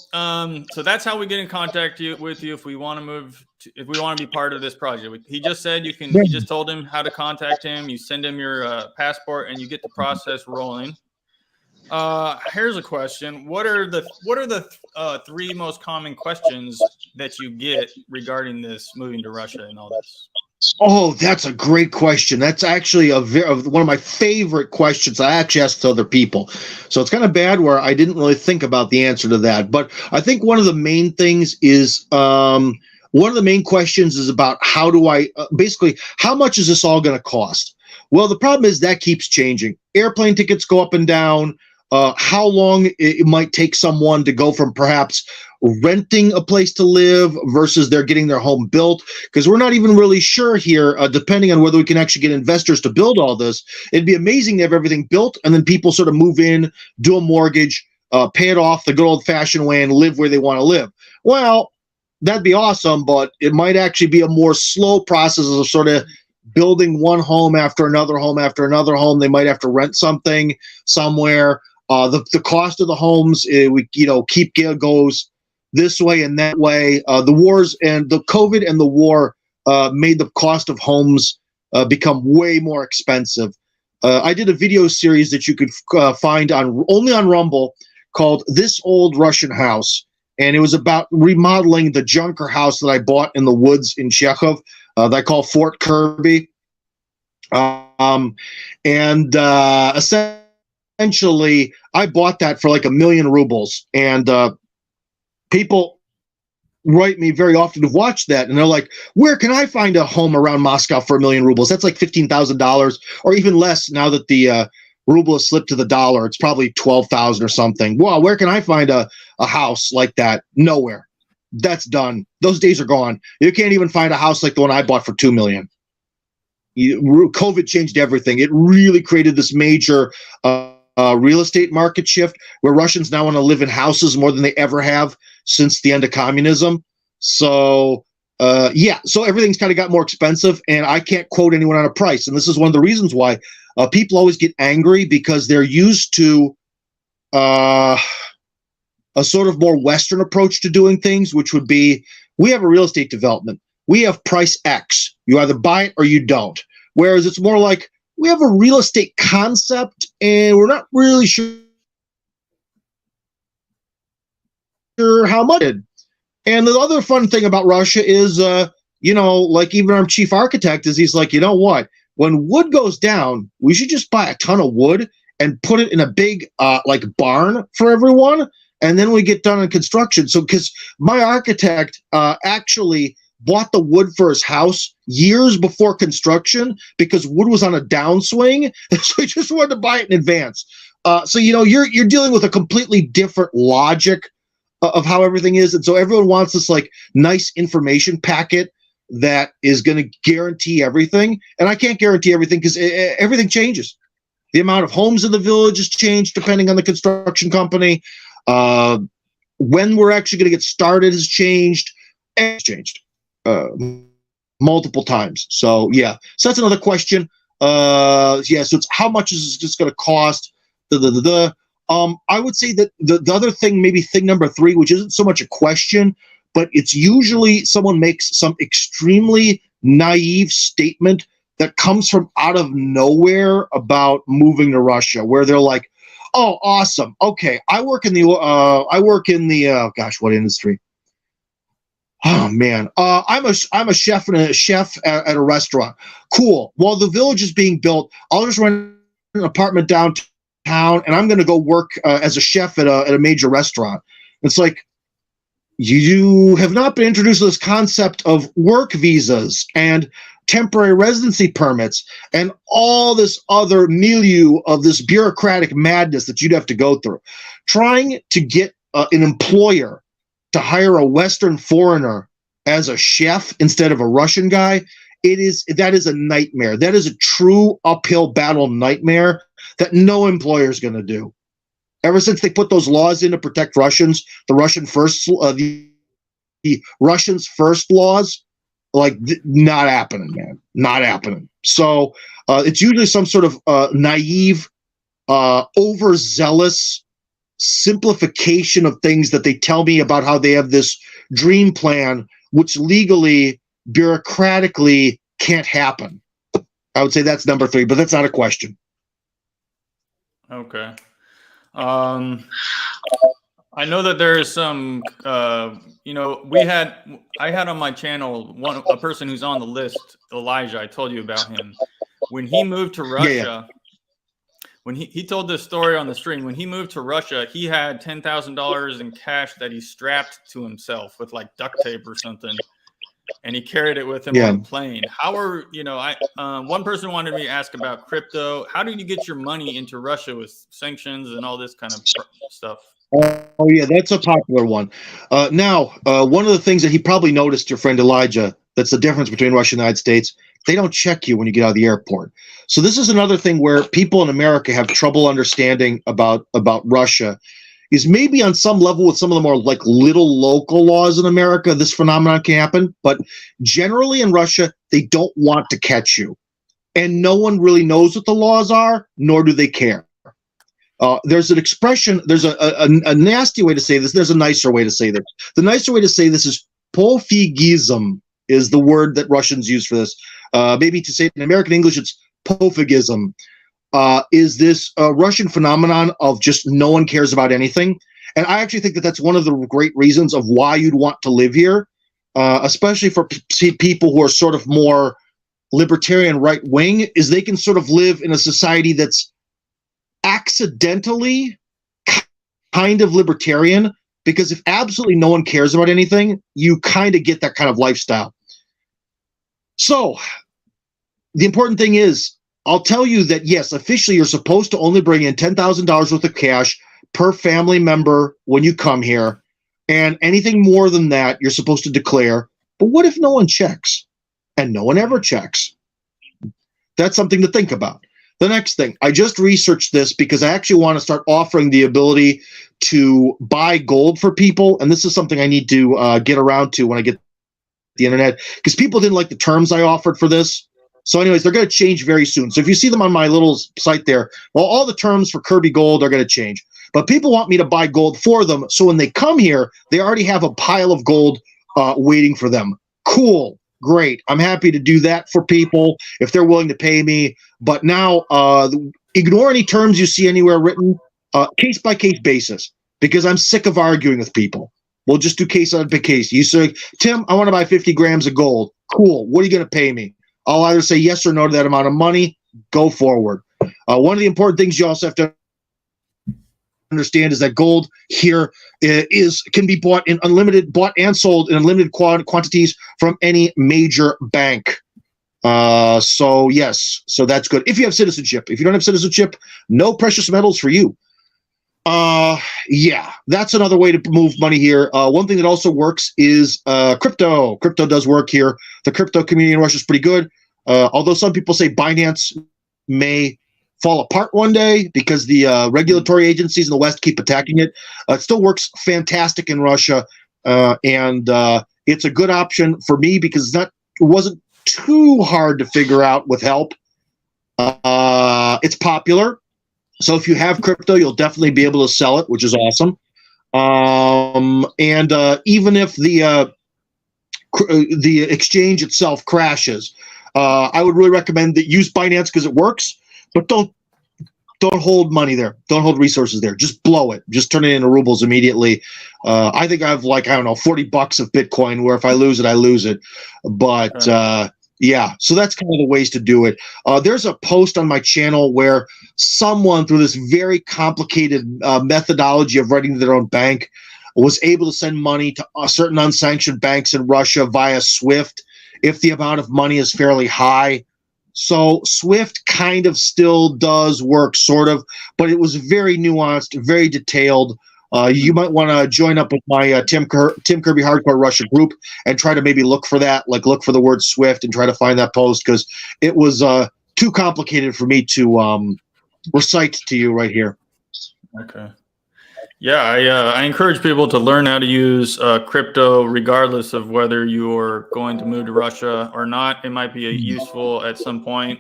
that's how we get in contact with you if we want to be part of this project. He just said you can. You just told him how to contact him. You send him your passport, and you get the process rolling. Here's a question: What are the 3 most common questions that you get regarding this moving to Russia and all this? Oh, that's a great question. That's actually one of my favorite questions I actually ask to other people. So it's kind of bad where I didn't really think about the answer to that. But I think one of the main things is one of the main questions is about how do I basically how much is this all going to cost? Well, the problem is that keeps changing. Airplane tickets go up and down. How long it might take someone to go from perhaps renting a place to live versus they're getting their home built, because we're not even really sure here, depending on whether we can actually get investors to build all this. It'd be amazing to have everything built and then people sort of move in, do a mortgage, pay it off the good old-fashioned way and live where they want to live. Well, that'd be awesome, but it might actually be a more slow process of sort of building one home after another home after another home. They might have to rent something somewhere. The cost of the homes, goes this way and that way. The wars and the COVID and the war made the cost of homes become way more expensive. I did a video series that you could find only on Rumble called "This Old Russian House," and it was about remodeling the junker house that I bought in the woods in Chekhov that I call Fort Kirby. Essentially, I bought that for like 1 million rubles, and people write me very often to watch that, and they're like, where can I find a home around Moscow for 1 million rubles? That's like $15,000 or even less now that the ruble has slipped to the dollar. It's probably 12,000 or something. Wow, where can I find a house like that? Nowhere. That's done. Those days are gone. You can't even find a house like the one I bought for 2 million. COVID changed everything. It really created this major real estate market shift where Russians now want to live in houses more than they ever have since the end of communism. So so everything's kind of got more expensive, and I can't quote anyone on a price. And this is one of the reasons why people always get angry, because they're used to a sort of more Western approach to doing things, which would be, we have a real estate development. We have price X. You either buy it or you don't. Whereas it's more like, we have a real estate concept and we're not really sure how much. And the other fun thing about Russia is, like even our chief architect he's like, you know what? When wood goes down, we should just buy a ton of wood and put it in a big barn for everyone. And then we get done in construction. So because my architect actually bought the wood for his house years before construction because wood was on a downswing. So he just wanted to buy it in advance. So you're dealing with a completely different logic of how everything is. And so everyone wants this like nice information packet that is going to guarantee everything. And I can't guarantee everything because everything changes. The amount of homes in the village has changed depending on the construction company. When we're actually going to get started has changed. It's changed multiple times. So that's another question. So it's how much is this going to cost? I would say that the other thing, maybe thing number 3, which isn't so much a question, but it's usually someone makes some extremely naive statement that comes from out of nowhere about moving to Russia, where they're like, "Oh, awesome. Okay, I work in the what industry? Oh man, I'm a chef at a restaurant. Cool. While the village is being built, I'll just rent an apartment downtown, and I'm going to go work as a chef at a major restaurant." It's like, you have not been introduced to this concept of work visas and temporary residency permits and all this other milieu of this bureaucratic madness that you'd have to go through. Trying to get an employer to hire a Western foreigner as a chef instead of a Russian guy, that is a nightmare. That is a true uphill battle nightmare that no employer is going to do. Ever since they put those laws in to protect Russians, the Russians first laws, not happening, man. Not happening. So it's usually some sort of naive, overzealous simplification of things that they tell me about how they have this dream plan, which legally, bureaucratically can't happen. I would say that's number 3, but that's not a question. Okay. I know that there is some, I had on my channel a person who's on the list, Elijah. I told you about him. When he moved to Russia, when he told this story on the stream, when he moved to Russia, he had $10,000 in cash that he strapped to himself with like duct tape or something, and he carried it with him on the plane. How are one person wanted me to ask about crypto. How do you get your money into Russia with sanctions and all this kind of stuff? Oh yeah, that's a popular one. Now, one of the things that he probably noticed, your friend Elijah, that's the difference between Russia and the United States. They don't check you when you get out of the airport. So this is another thing where people in America have trouble understanding about Russia, is maybe on some level with some of the more like little local laws in America, this phenomenon can happen. But generally in Russia, they don't want to catch you. And no one really knows what the laws are, nor do they care. There's an expression, there's a nasty way to say this. There's a nicer way to say this. The nicer way to say this is pofigism is the word that Russians use for this. Maybe to say it in American English, it's pofigism. Is this Russian phenomenon of just no one cares about anything. And I actually think that that's one of the great reasons of why you'd want to live here, especially for people who are sort of more libertarian right-wing, is they can sort of live in a society that's accidentally kind of libertarian, because if absolutely no one cares about anything, you kind of get that kind of lifestyle. So the important thing is, I'll tell you that, yes, officially you're supposed to only bring in $10,000 worth of cash per family member when you come here. And anything more than that, you're supposed to declare. But what if no one checks? And no one ever checks. That's something to think about. The next thing, I just researched this because I actually want to start offering the ability to buy gold for people. And this is something I need to get around to when I get the internet, because people didn't like the terms I offered for this. So anyways, they're going to change very soon. So if you see them on my little site there, well, all the terms for Kirby Gold are going to change. But people want me to buy gold for them. So when they come here, they already have a pile of gold waiting for them. Cool. Great. I'm happy to do that for people if they're willing to pay me. But now ignore any terms you see anywhere written, case-by-case basis, because I'm sick of arguing with people. We'll just do case on case. You say, Tim, I want to buy 50 grams of gold. Cool. What are you going to pay me? I'll either say yes or no to that amount of money. Go forward. One of the important things you also have to understand is that gold here can be bought and sold in unlimited quantities from any major bank. So yes, so that's good. If you have citizenship. If you don't have citizenship, no precious metals for you. Yeah, that's another way to move money here. One thing that also works is crypto. Crypto does work here. The crypto community in Russia is pretty good. Although some people say Binance may fall apart one day because the regulatory agencies in the West keep attacking it. It still works fantastic in Russia, and it's a good option for me because it wasn't too hard to figure out with help. It's popular. So if you have crypto, you'll definitely be able to sell it, which is awesome. And even if the exchange itself crashes, I would really recommend that use Binance because it works, but don't hold money there. Don't hold resources there. Just blow it. Just turn it into rubles immediately. I think I have like, I don't know, $40 of Bitcoin where if I lose it, I lose it. But yeah, so that's kind of the ways to do it. There's a post on my channel where someone, through this very complicated methodology of writing to their own bank, was able to send money to certain unsanctioned banks in Russia via SWIFT if the amount of money is fairly high. So SWIFT kind of still does work, sort of, but it was very nuanced, very detailed. You might want to join up with my Tim Kirby Hardcore Russia group and try to maybe look for that, like look for the word SWIFT and try to find that post, because it was too complicated for me to recite to you right here. Okay. Yeah, I encourage people to learn how to use crypto regardless of whether you're going to move to Russia or not. It might be useful at some point.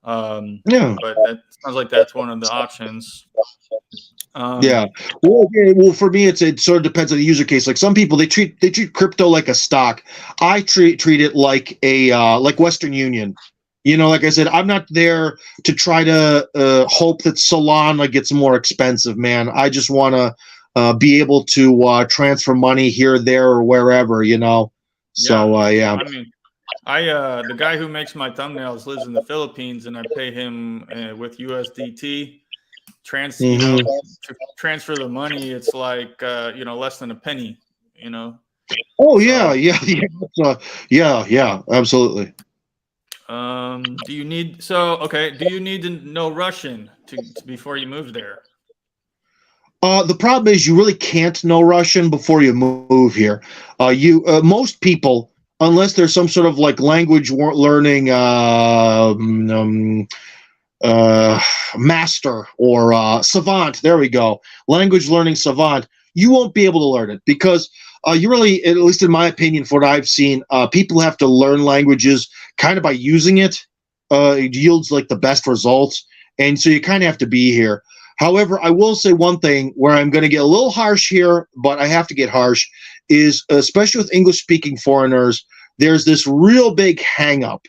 Yeah, but that sounds like that's one of the options. Yeah. Well, for me, it sort of depends on the user case. Like some people, they treat crypto like a stock. I treat it like a like Western Union. You know, like I said, I'm not there to try to hope that Solana gets more expensive, man. I just want to be able to transfer money here, there, or wherever, you know. Yeah. So, yeah. I mean, the guy who makes my thumbnails lives in the Philippines, and I pay him with USDT. You know, to transfer the money, it's like you know, less than a penny. You know. Oh yeah, yeah, absolutely. Do you need to know Russian before you move there? The problem is you really can't know Russian before you move here. Most people, unless there's some sort of like language learning master or savant. There we go. Language learning savant. You won't be able to learn it because you really, at least in my opinion, for what I've seen, people have to learn languages kind of by using it. It yields like the best results. And so you kind of have to be here. However, I will say one thing where I'm going to get a little harsh here, but I have to get harsh, is especially with English-speaking foreigners, there's this real big hang-up.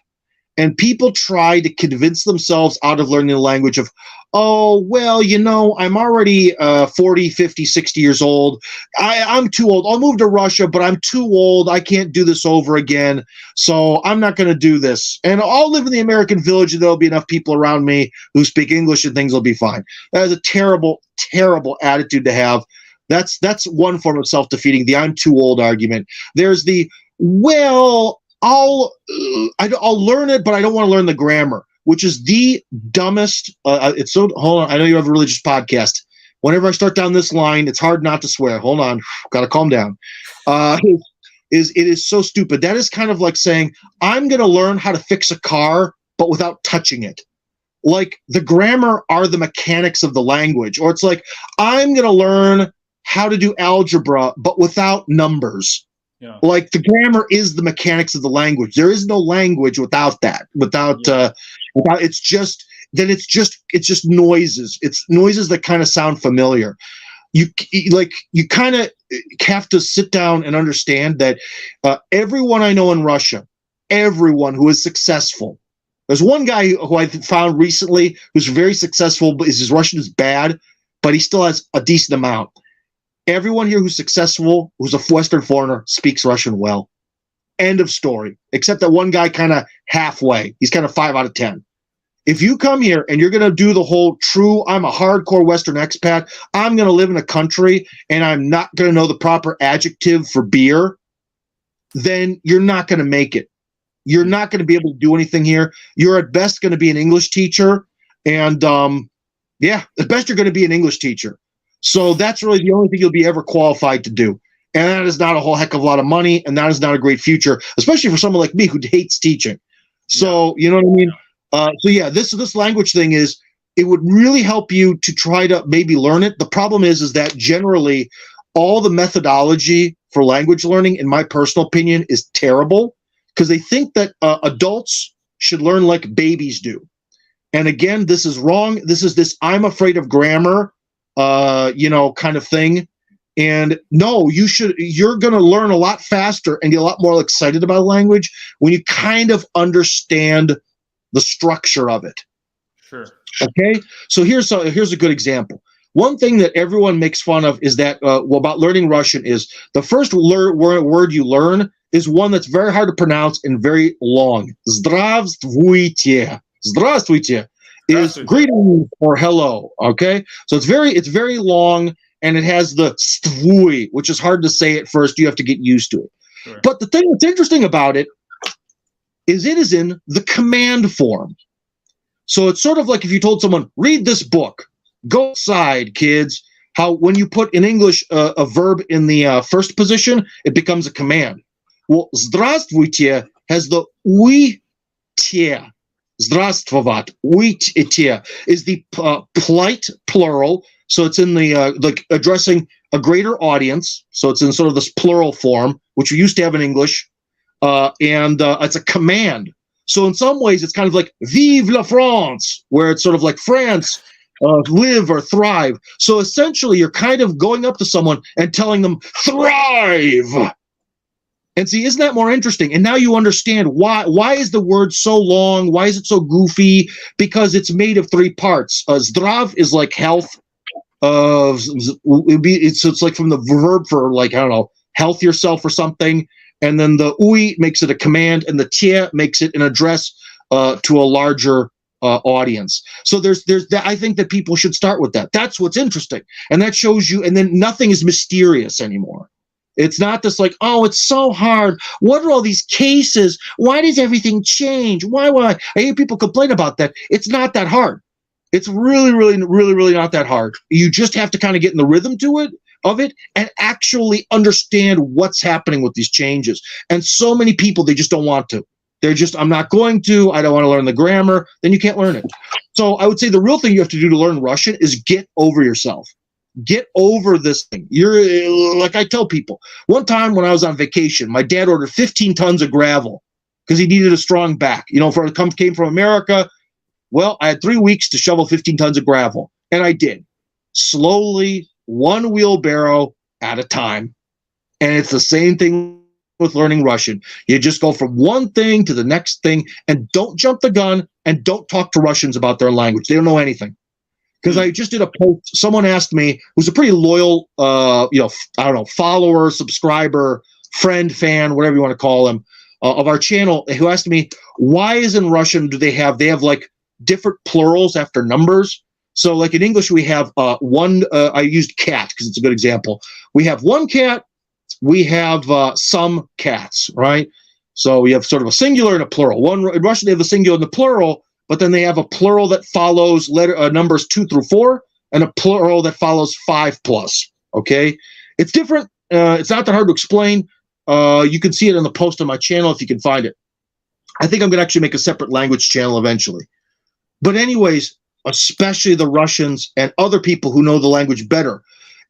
And people try to convince themselves out of learning the language of, oh, well, you know, I'm already 40, 50, 60 years old. I'm too old. I'll move to Russia, but I'm too old. I can't do this over again. So I'm not going to do this. And I'll live in the American village and there'll be enough people around me who speak English and things will be fine. That is a terrible, terrible attitude to have. That's one form of self-defeating, the I'm too old argument. There's the, well, I'll learn it, but I don't want to learn the grammar, which is the dumbest. It's so. Hold on, I know you have a religious podcast. Whenever I start down this line, it's hard not to swear. Hold on, gotta calm down. It is so stupid. That is kind of like saying I'm going to learn how to fix a car, but without touching it. Like the grammar are the mechanics of the language, or it's like I'm going to learn how to do algebra, but without numbers. Yeah. Like the grammar is the mechanics of the language. There is no language without that. Without it's just noises. It's noises that kind of sound familiar. You kind of have to sit down and understand that everyone I know in Russia, everyone who is successful. There's one guy who I found recently who's very successful, but his Russian is bad, but he still has a decent amount. Everyone here who's successful, who's a Western foreigner, speaks Russian well. End of story. Except that one guy kind of halfway. He's kind of 5 out of 10. If you come here and you're going to do the whole true, I'm a hardcore Western expat, I'm going to live in a country and I'm not going to know the proper adjective for beer, then you're not going to make it. You're not going to be able to do anything here. You're at best going to be an English teacher. And at best you're going to be an English teacher. So that's really the only thing you'll be ever qualified to do. And that is not a whole heck of a lot of money, and that is not a great future, especially for someone like me who hates teaching. So, you know what I mean? This language thing is, it would really help you to try to maybe learn it. The problem is that generally all the methodology for language learning, in my personal opinion, is terrible because they think that adults should learn like babies do. And again, this is wrong. This is this I'm afraid of grammar kind of thing. And no, you're going to learn a lot faster and get a lot more excited about language when you kind of understand the structure of it. Sure. Okay. So here's a good example. One thing that everyone makes fun of is that, about learning Russian is the first word you learn is one that's very hard to pronounce and very long. Zdravstvuyte. Zdravstvuyte is greeting or hello. Okay. So it's very long, and it has the stvui, which is hard to say at first. You have to get used to it. Sure. But the thing that's interesting about it is in the command form. So it's sort of like if you told someone, read this book, go outside, kids. How when you put in English a verb in the first position, it becomes a command. Well, здравствуйте has the уйте. Здравствовать, уйте is the polite plural. So it's in the like addressing a greater audience. So it's in sort of this plural form, which we used to have in English. And it's a command. So in some ways, it's kind of like Vive la France, where it's sort of like France, live or thrive. So essentially, you're kind of going up to someone and telling them, thrive. And see, isn't that more interesting? And now you understand why is the word so long? Why is it so goofy? Because it's made of 3 parts. Zdrav is like health. It's like from the verb for like, I don't know, health yourself or something. And then the ui makes it a command, and the tia makes it an address to a larger audience. So there's that. I think that people should start with that. That's what's interesting. And that shows you, and then nothing is mysterious anymore. It's not this like, oh, it's so hard. What are all these cases? Why does everything change? Why? I hear people complain about that. It's not that hard. It's really, really, really, really not that hard. You just have to kind of get in the rhythm of it and actually understand what's happening with these changes. And so many people, they just don't want to. They're just, I'm not going to, I don't want to learn the grammar, then you can't learn it. So I would say the real thing you have to do to learn Russian is get over yourself. Get over this thing. You're, like I tell people, one time when I was on vacation, my dad ordered 15 tons of gravel because he needed a strong back. You know, came from America. Well, I had 3 weeks to shovel 15 tons of gravel, and I did. Slowly, one wheelbarrow at a time. And it's the same thing with learning Russian. You just go from one thing to the next thing, and don't jump the gun, and don't talk to Russians about their language. They don't know anything. Because I just did a post. Someone asked me, who's a pretty loyal, I don't know, follower, subscriber, friend, fan, whatever you want to call him, of our channel, who asked me, why is in Russian they have like different plurals after numbers? So like in English, we have one, I used cat because it's a good example. We have one cat, we have some cats, right? So we have sort of a singular and a plural. In Russian, they have the singular and the plural, but then they have a plural that follows numbers 2 through 4 and a plural that follows 5 plus, okay? It's different. It's not that hard to explain. You can see it in the post on my channel if you can find it. I think I'm going to actually make a separate language channel eventually. But anyways, especially the Russians and other people who know the language better.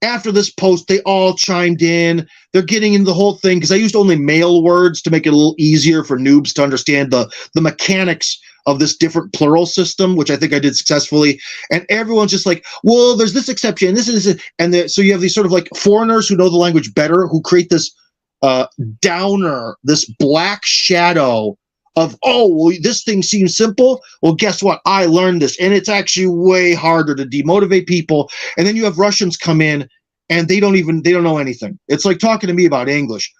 After this post, they all chimed in. They're getting into the whole thing because I used only male words to make it a little easier for noobs to understand the mechanics of this different plural system, which I think I did successfully. And everyone's just like, well, there's this exception, this is this. And so you have these sort of like foreigners who know the language better, who create this downer, this black shadow of, oh, well, this thing seems simple. Well, guess what? I learned this, and it's actually way harder to demotivate people. And then you have Russians come in, and they don't know anything. It's like talking to me about English.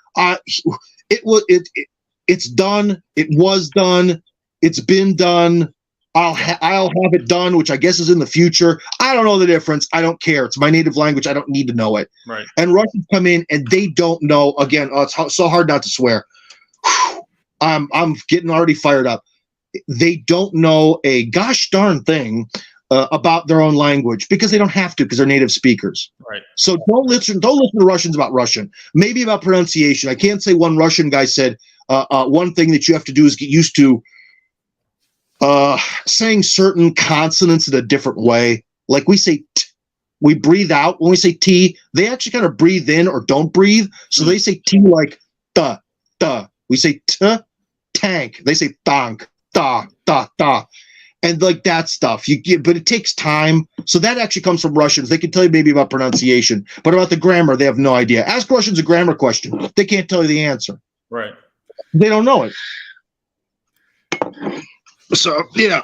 It's done. It was done. It's been done. I'll have it done, which I guess is in the future. I don't know the difference. I don't care. It's my native language. I don't need to know it. Right. And Russians come in, and they don't know. Again, it's so hard not to swear. I'm getting already fired up. They don't know a gosh darn thing about their own language because they don't have to, because they're native speakers. Right. So don't listen to Russians about Russian. Maybe about pronunciation. I can't say one Russian guy said one thing that you have to do is get used to saying certain consonants in a different way. Like we say t, we breathe out when we say t. They actually kind of breathe in or don't breathe. So they say t like the. We say t, tank. They say tank, da. And like that stuff. But it takes time. So that actually comes from Russians. They can tell you maybe about pronunciation, but about the grammar, they have no idea. Ask Russians a grammar question. They can't tell you the answer. Right. They don't know it. So, yeah.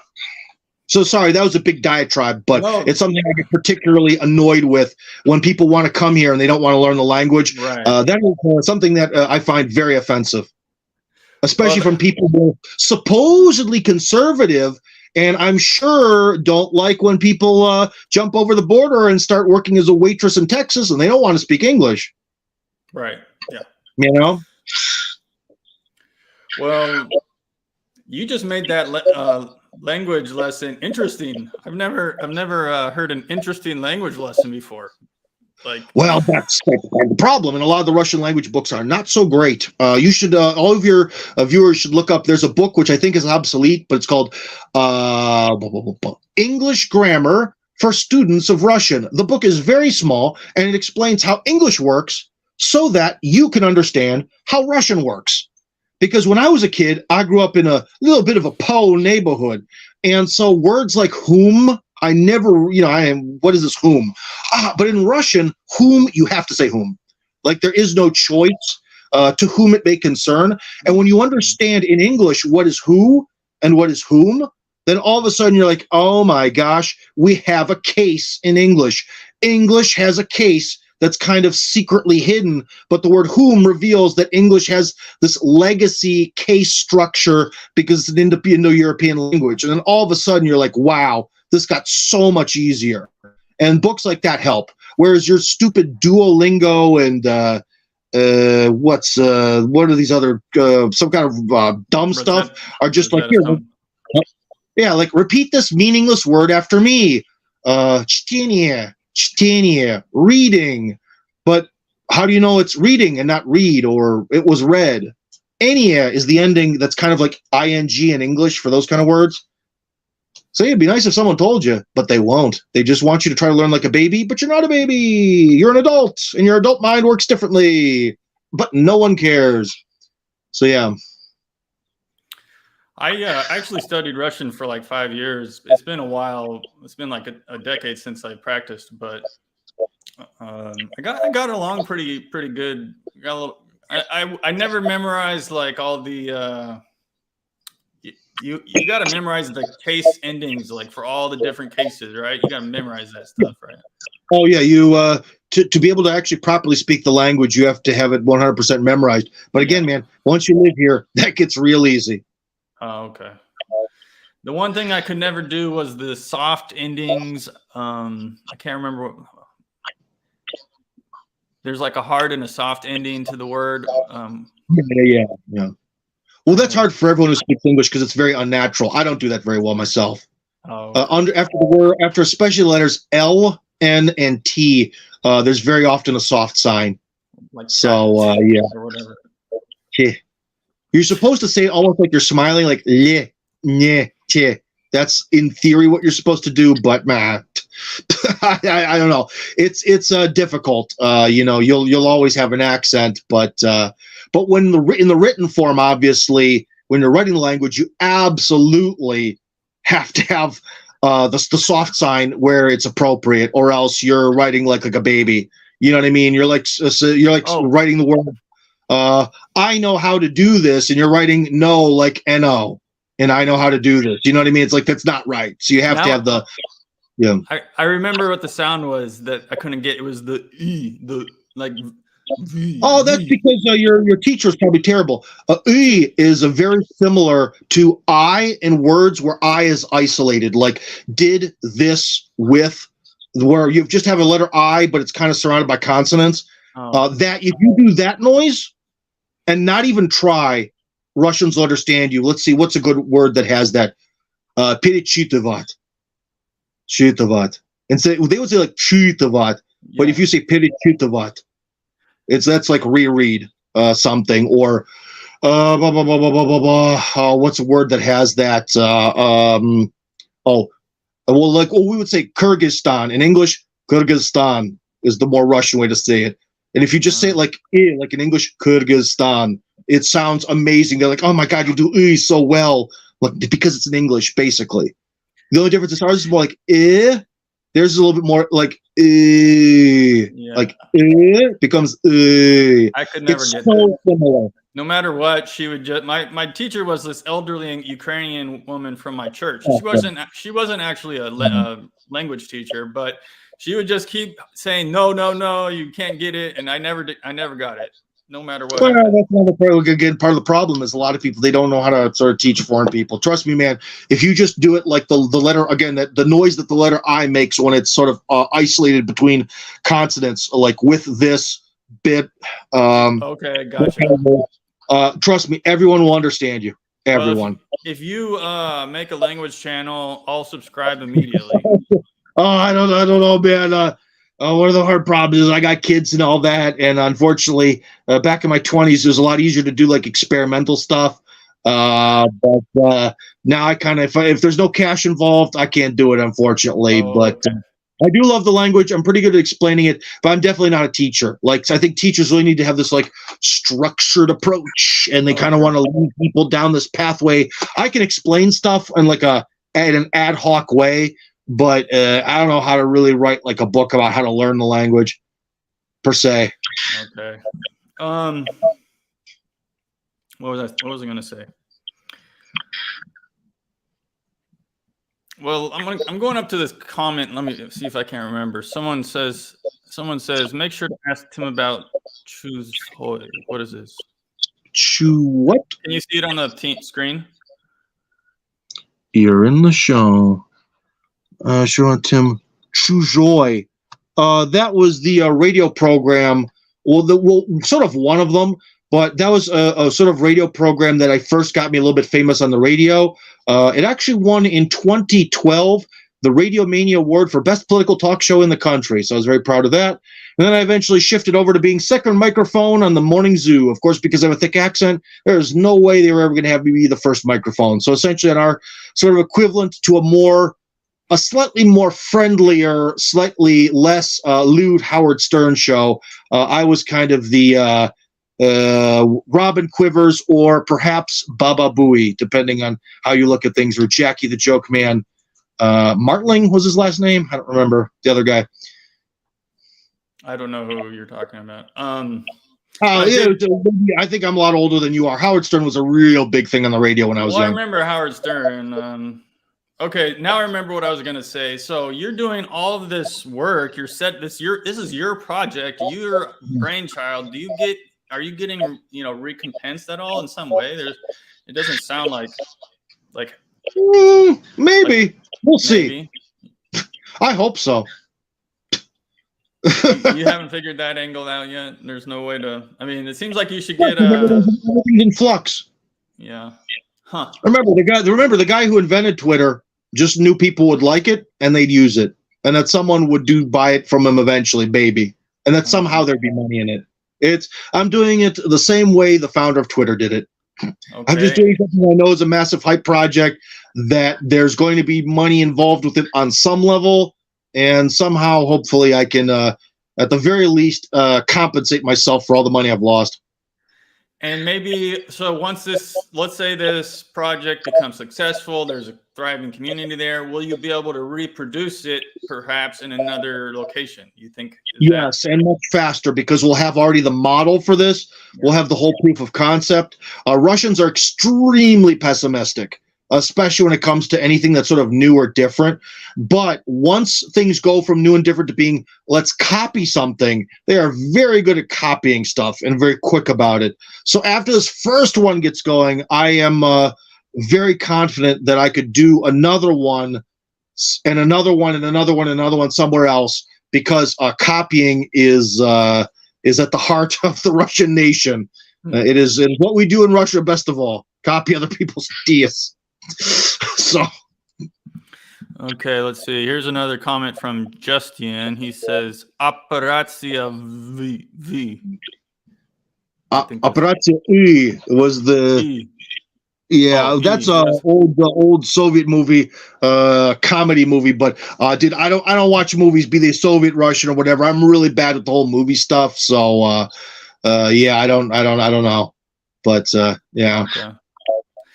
So sorry, that was a big diatribe, but it's something I get particularly annoyed with when people want to come here and they don't want to learn the language. Right. That is something that I find very offensive, especially from people who are supposedly conservative, and I'm sure don't like when people jump over the border and start working as a waitress in Texas and they don't want to speak English. Right. Yeah. You know? Well, you just made that language lesson interesting. I've never heard an interesting language lesson before. Like, well, that's the problem, and a lot of the Russian language books are not so great. You should all of your viewers should look up. There's a book which I think is obsolete, but it's called English Grammar for Students of Russian. The book is very small, and it explains how English works so that you can understand how Russian works. Because when I was a kid, I grew up in a little bit of a Po neighborhood. And so words like whom, I never, what is this whom? But in Russian, whom, you have to say whom. Like there is no choice to whom it may concern. And when you understand in English what is who and what is whom, then all of a sudden you're like, oh my gosh, we have a case in English. English has a case that's kind of secretly hidden, but the word whom reveals that English has this legacy case structure because it's an Indo-European language. And then all of a sudden you're like, wow, this got so much easier. And books like that help. Whereas your stupid Duolingo and what are these other, some kind of dumb stuff are just like, here, yeah, like repeat this meaningless word after me. Chtienie, reading. But how do you know it's reading and not read, or it was read? Ania is the ending that's kind of like ing in English for those kind of words. So it'd be nice if someone told you, but they won't. They just want you to try to learn like a baby, but you're not a baby. You're an adult, and your adult mind works differently, but no one cares. So yeah. I actually studied Russian for like 5 years. It's been a while. It's been like a decade since I practiced, but I got along pretty good. Got a little, I never memorized like all the you got to memorize the case endings like for all the different cases, right? You got to memorize that stuff, right? Oh yeah, you to be able to actually properly speak the language, you have to have it 100% memorized. But again, man, once you live here, that gets real easy. Oh, okay. The one thing I could never do was the soft endings. I can't remember. There's like a hard and a soft ending to the word. Yeah. Well, that's hard for everyone who speaks English because it's very unnatural. I don't do that very well myself. Oh, okay. After especially letters L, N, and T, there's very often a soft sign. Like yeah. Or whatever. Yeah. You're supposed to say it almost like you're smiling, like le, nye, te. That's in theory what you're supposed to do, but I don't know. It's difficult. You'll always have an accent, but when in the written form, obviously, when you're writing the language, you absolutely have to have the soft sign where it's appropriate, or else you're writing like a baby. You know what I mean? You're like writing the word. I know how to do this, and you're writing no like no, and I know how to do this. You know what I mean? It's like that's not right. So you have to have the I remember what the sound was that I couldn't get. It was the e, the like. Oh, that's because your teacher is probably terrible. E is a very similar to I in words where I is isolated. Like did this with, where you just have a letter I, but it's kind of surrounded by consonants. That if you do that noise and not even try, Russians will understand you. Let's see, what's a good word that has that? Перечитывать. Читывать. And say they would say like читывать, but if you say перечитывать, that's like reread something, or what's a word that has that? We would say Kyrgyzstan in English. Kyrgyzstan is the more Russian way to say it. And if you just say it like in English, Kyrgyzstan, it sounds amazing. They're like, oh my God, you do so well, like, because it's in English, basically. The only difference is ours is more like Theirs is a little bit more like like becomes I could never get that. Similar. No matter what, she would just my teacher was this elderly Ukrainian woman from my church. She wasn't actually a language teacher, but she would just keep saying no, you can't get it, and I never got it, no matter what. Well, that's another part. Again, part of the problem is a lot of people, they don't know how to sort of teach foreign people. Trust me, man. If you just do it like the letter, again, that the noise that the letter I makes when it's sort of isolated between consonants, like with this bit. Okay, gotcha. Trust me, everyone will understand you. Everyone. Well, if you make a language channel, I'll subscribe immediately. I don't know, man. One of the hard problems is I got kids and all that, and unfortunately, back in my 20s, it was a lot easier to do like experimental stuff. But now I kind of, if there's no cash involved, I can't do it, unfortunately. But I do love the language. I'm pretty good at explaining it, but I'm definitely not a teacher. Like, I think teachers really need to have this like structured approach, and they kind of want to lead people down this pathway. I can explain stuff in like in an ad hoc way, but I don't know how to really write like a book about how to learn the language per se. Okay. What was I going to say? Well, I'm going up to this comment. Let me see if I can remember. Someone says, make sure to ask Tim about choose hoy. What is this? What? Can you see it on the screen? You're in the show. Sure, Tim. Chujoy. That was the radio program. Well, sort of one of them, but that was a sort of radio program that I first got me a little bit famous on the radio. It actually won in 2012 the Radio Mania Award for Best Political Talk Show in the country. So I was very proud of that. And then I eventually shifted over to being second microphone on the Morning Zoo. Of course, because I have a thick accent, there's no way they were ever going to have me be the first microphone. So essentially on our sort of equivalent to a slightly more friendlier, slightly less lewd Howard Stern show, I was kind of the Robin Quivers or perhaps Baba Booey, depending on how you look at things, or Jackie the Joke Man. Martling was his last name. I don't remember the other guy. I don't know who you're talking about. Yeah, I think I'm a lot older than you are. Howard Stern was a real big thing on the radio when I was young. I remember Howard Stern. Okay, now I remember what I was gonna say. So you're doing all of this work. This is your project, your brainchild. Are you getting recompensed at all in some way? It doesn't sound like maybe. We'll see. I hope so. You haven't figured that angle out yet? There's no way to. I mean, it seems like you should get everything's in flux. Yeah. Huh. Remember the guy who invented Twitter just knew people would like it and they'd use it, and that someone would buy it from him eventually, maybe, and that somehow there'd be money in it. I'm doing it the same way the founder of Twitter did it. Okay. I'm just doing something I know is a massive hype project that there's going to be money involved with it on some level, and somehow, hopefully, I can, at the very least, compensate myself for all the money I've lost. And maybe, so once let's say this project becomes successful, there's a thriving community there, will you be able to reproduce it perhaps in another location, you think? Yes, and much faster, because we'll have already the model for this. We'll have the whole proof of concept. Russians are extremely pessimistic, especially when it comes to anything that's sort of new or different. But once things go from new and different to being, let's copy something, they are very good at copying stuff and very quick about it. So after this first one gets going, I am very confident that I could do another one and another one and another one and another one somewhere else, because copying is at the heart of the Russian nation. It is what we do in Russia best of all, copy other people's ideas. So okay, let's see. Here's another comment from Justin. He says Operacja V. Operacja E was the that's old Soviet movie, comedy movie. But I don't watch movies, be they Soviet, Russian, or whatever. I'm really bad with the whole movie stuff. So I don't know. But yeah. Okay.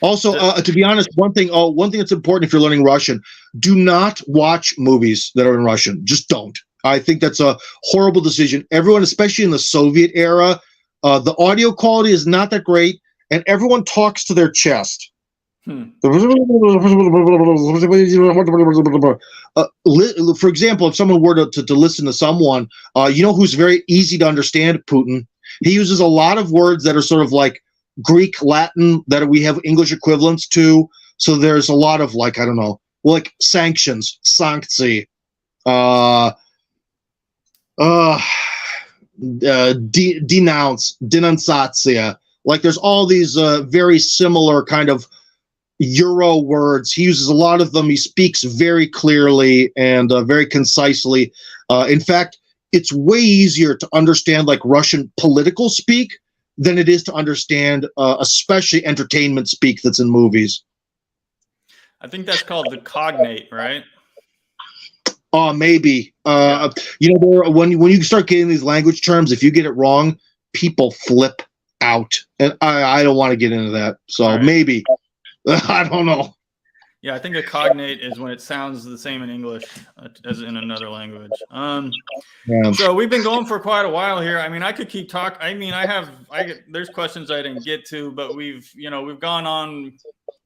Also, to be honest, one thing that's important if you're learning Russian, do not watch movies that are in Russian. Just don't. I think that's a horrible decision. Everyone, especially in the Soviet era, the audio quality is not that great, and everyone talks to their chest. For example, if someone were to listen to someone, who's very easy to understand, Putin. He uses a lot of words that are sort of like Greek, Latin, that we have English equivalents to. So there's a lot of like, I don't know, like sanctions, sankции, denounce, denunciatia. Like there's all these very similar kind of Euro words. He uses a lot of them. He speaks very clearly and very concisely. In fact, it's way easier to understand like Russian political speak than it is to understand, especially entertainment speak that's in movies. I think that's called the cognate, right? Maybe. When you start getting these language terms, if you get it wrong, people flip out, and I don't want to get into that. So maybe. I don't know. Yeah, I think a cognate is when it sounds the same in English as in another language. So we've been going for quite a while here. I mean, I could keep talking. I mean, there's questions I didn't get to, but we've gone on.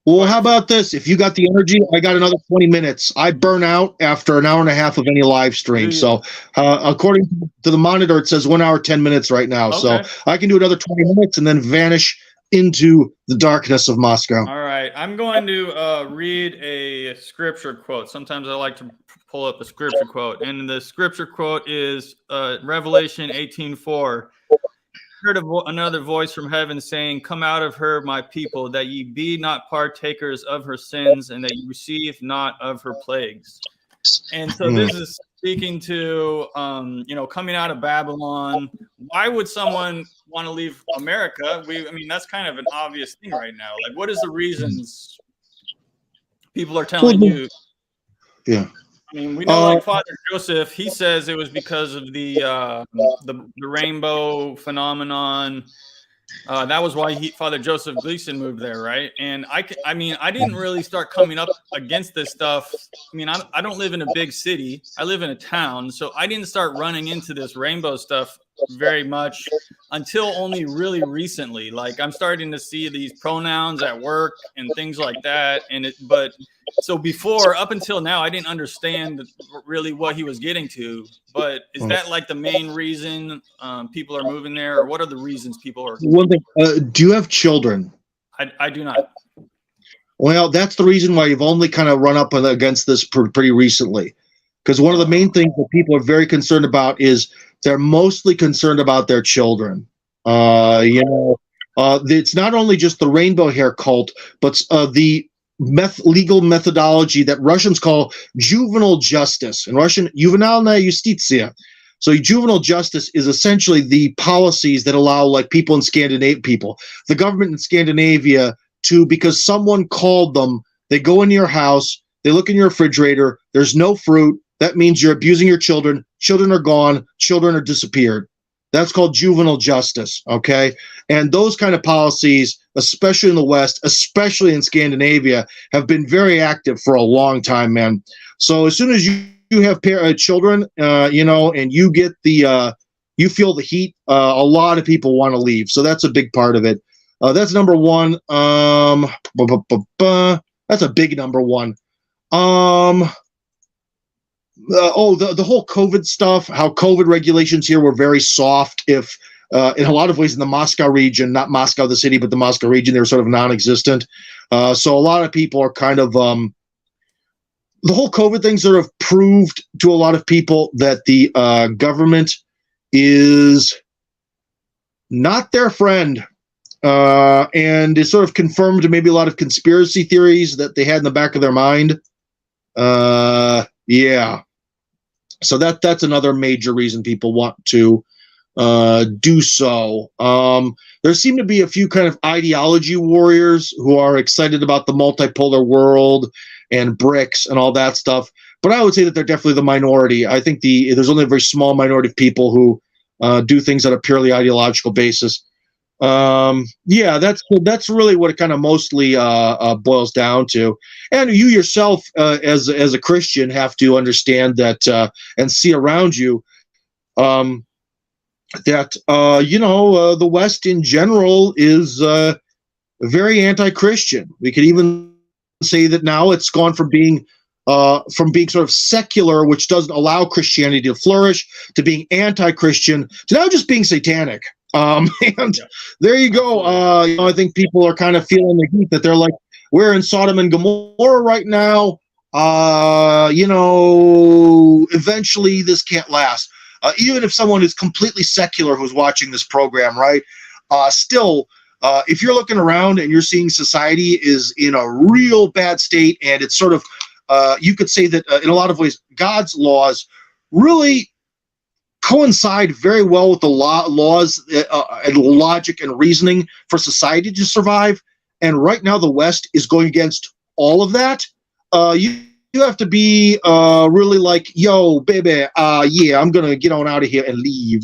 Well, how about this? If you got the energy, I got another 20 minutes. I burn out after an hour and a half of any live stream. So according to the monitor, it says 1 hour, 10 minutes right now. Okay. So I can do another 20 minutes and then vanish into the darkness of Moscow. All right. I'm going to read a scripture quote. Sometimes I like to pull up a scripture quote. And the scripture quote is Revelation 18:4. Heard another voice from heaven saying, "Come out of her, my people, that ye be not partakers of her sins, and that ye receive not of her plagues." And so this is speaking to, coming out of Babylon. Why would someone want to leave America? I mean, that's kind of an obvious thing right now. Like, what is the reasons people are telling you? Yeah. I mean, we know, like Father Joseph, he says it was because of the rainbow phenomenon. That was why Father Joseph Gleason moved there, right? And I mean, I didn't really start coming up against this stuff. I mean, I don't live in a big city. I live in a town. So I didn't start running into this rainbow stuff very much until only really recently. Like, I'm starting to see these pronouns at work and things like that. But so before, up until now, I didn't understand really what he was getting to. But is that like the main reason people are moving there, or what are the reasons people are? One thing, do you have children? I do not. Well, that's the reason why you've only kind of run up against this pretty recently. Because one of the main things that people are very concerned about is they're mostly concerned about their children. It's not only just the rainbow hair cult, but the legal methodology that Russians call juvenile justice. In Russian, juvenalная justitia. So juvenile justice is essentially the policies that allow, like, people in the government in Scandinavia because someone called them, they go into your house, they look in your refrigerator, there's no fruit. That means you're abusing your children. Children are gone. Children are disappeared. That's called juvenile justice, okay? And those kind of policies, especially in the West, especially in Scandinavia, have been very active for a long time, man. So as soon as you have children, and you get you feel the heat, a lot of people want to leave. So that's a big part of it. That's number one. That's a big number one. The whole COVID stuff, how COVID regulations here were very soft. If in a lot of ways in the Moscow region, not Moscow the city, but the Moscow region, they were sort of non-existent. So a lot of people are kind of the whole COVID thing sort of proved to a lot of people that the government is not their friend, and it sort of confirmed maybe a lot of conspiracy theories that they had in the back of their mind. Yeah. So that's another major reason people want to do so. There seem to be a few kind of ideology warriors who are excited about the multipolar world and BRICS and all that stuff. But I would say that they're definitely the minority. I think there's only a very small minority of people who do things on a purely ideological basis. Yeah, that's really what it kind of mostly boils down to. And you yourself, as a Christian, have to understand that and see around you that the West in general is very anti-Christian. We could even say that now it's gone from being sort of secular, which doesn't allow Christianity to flourish, to being anti-Christian, to now just being satanic. And there you go. I think people are kind of feeling the heat that they're like, we're in Sodom and Gomorrah right now. Eventually this can't last. Even if someone is completely secular who's watching this program, right? Still, if you're looking around and you're seeing society is in a real bad state, and it's sort of, you could say that in a lot of ways, God's laws really coincide very well with the laws and logic and reasoning for society to survive. And right now, the West is going against all of that. You have to be really like, yo, baby, yeah, I'm gonna get on out of here and leave.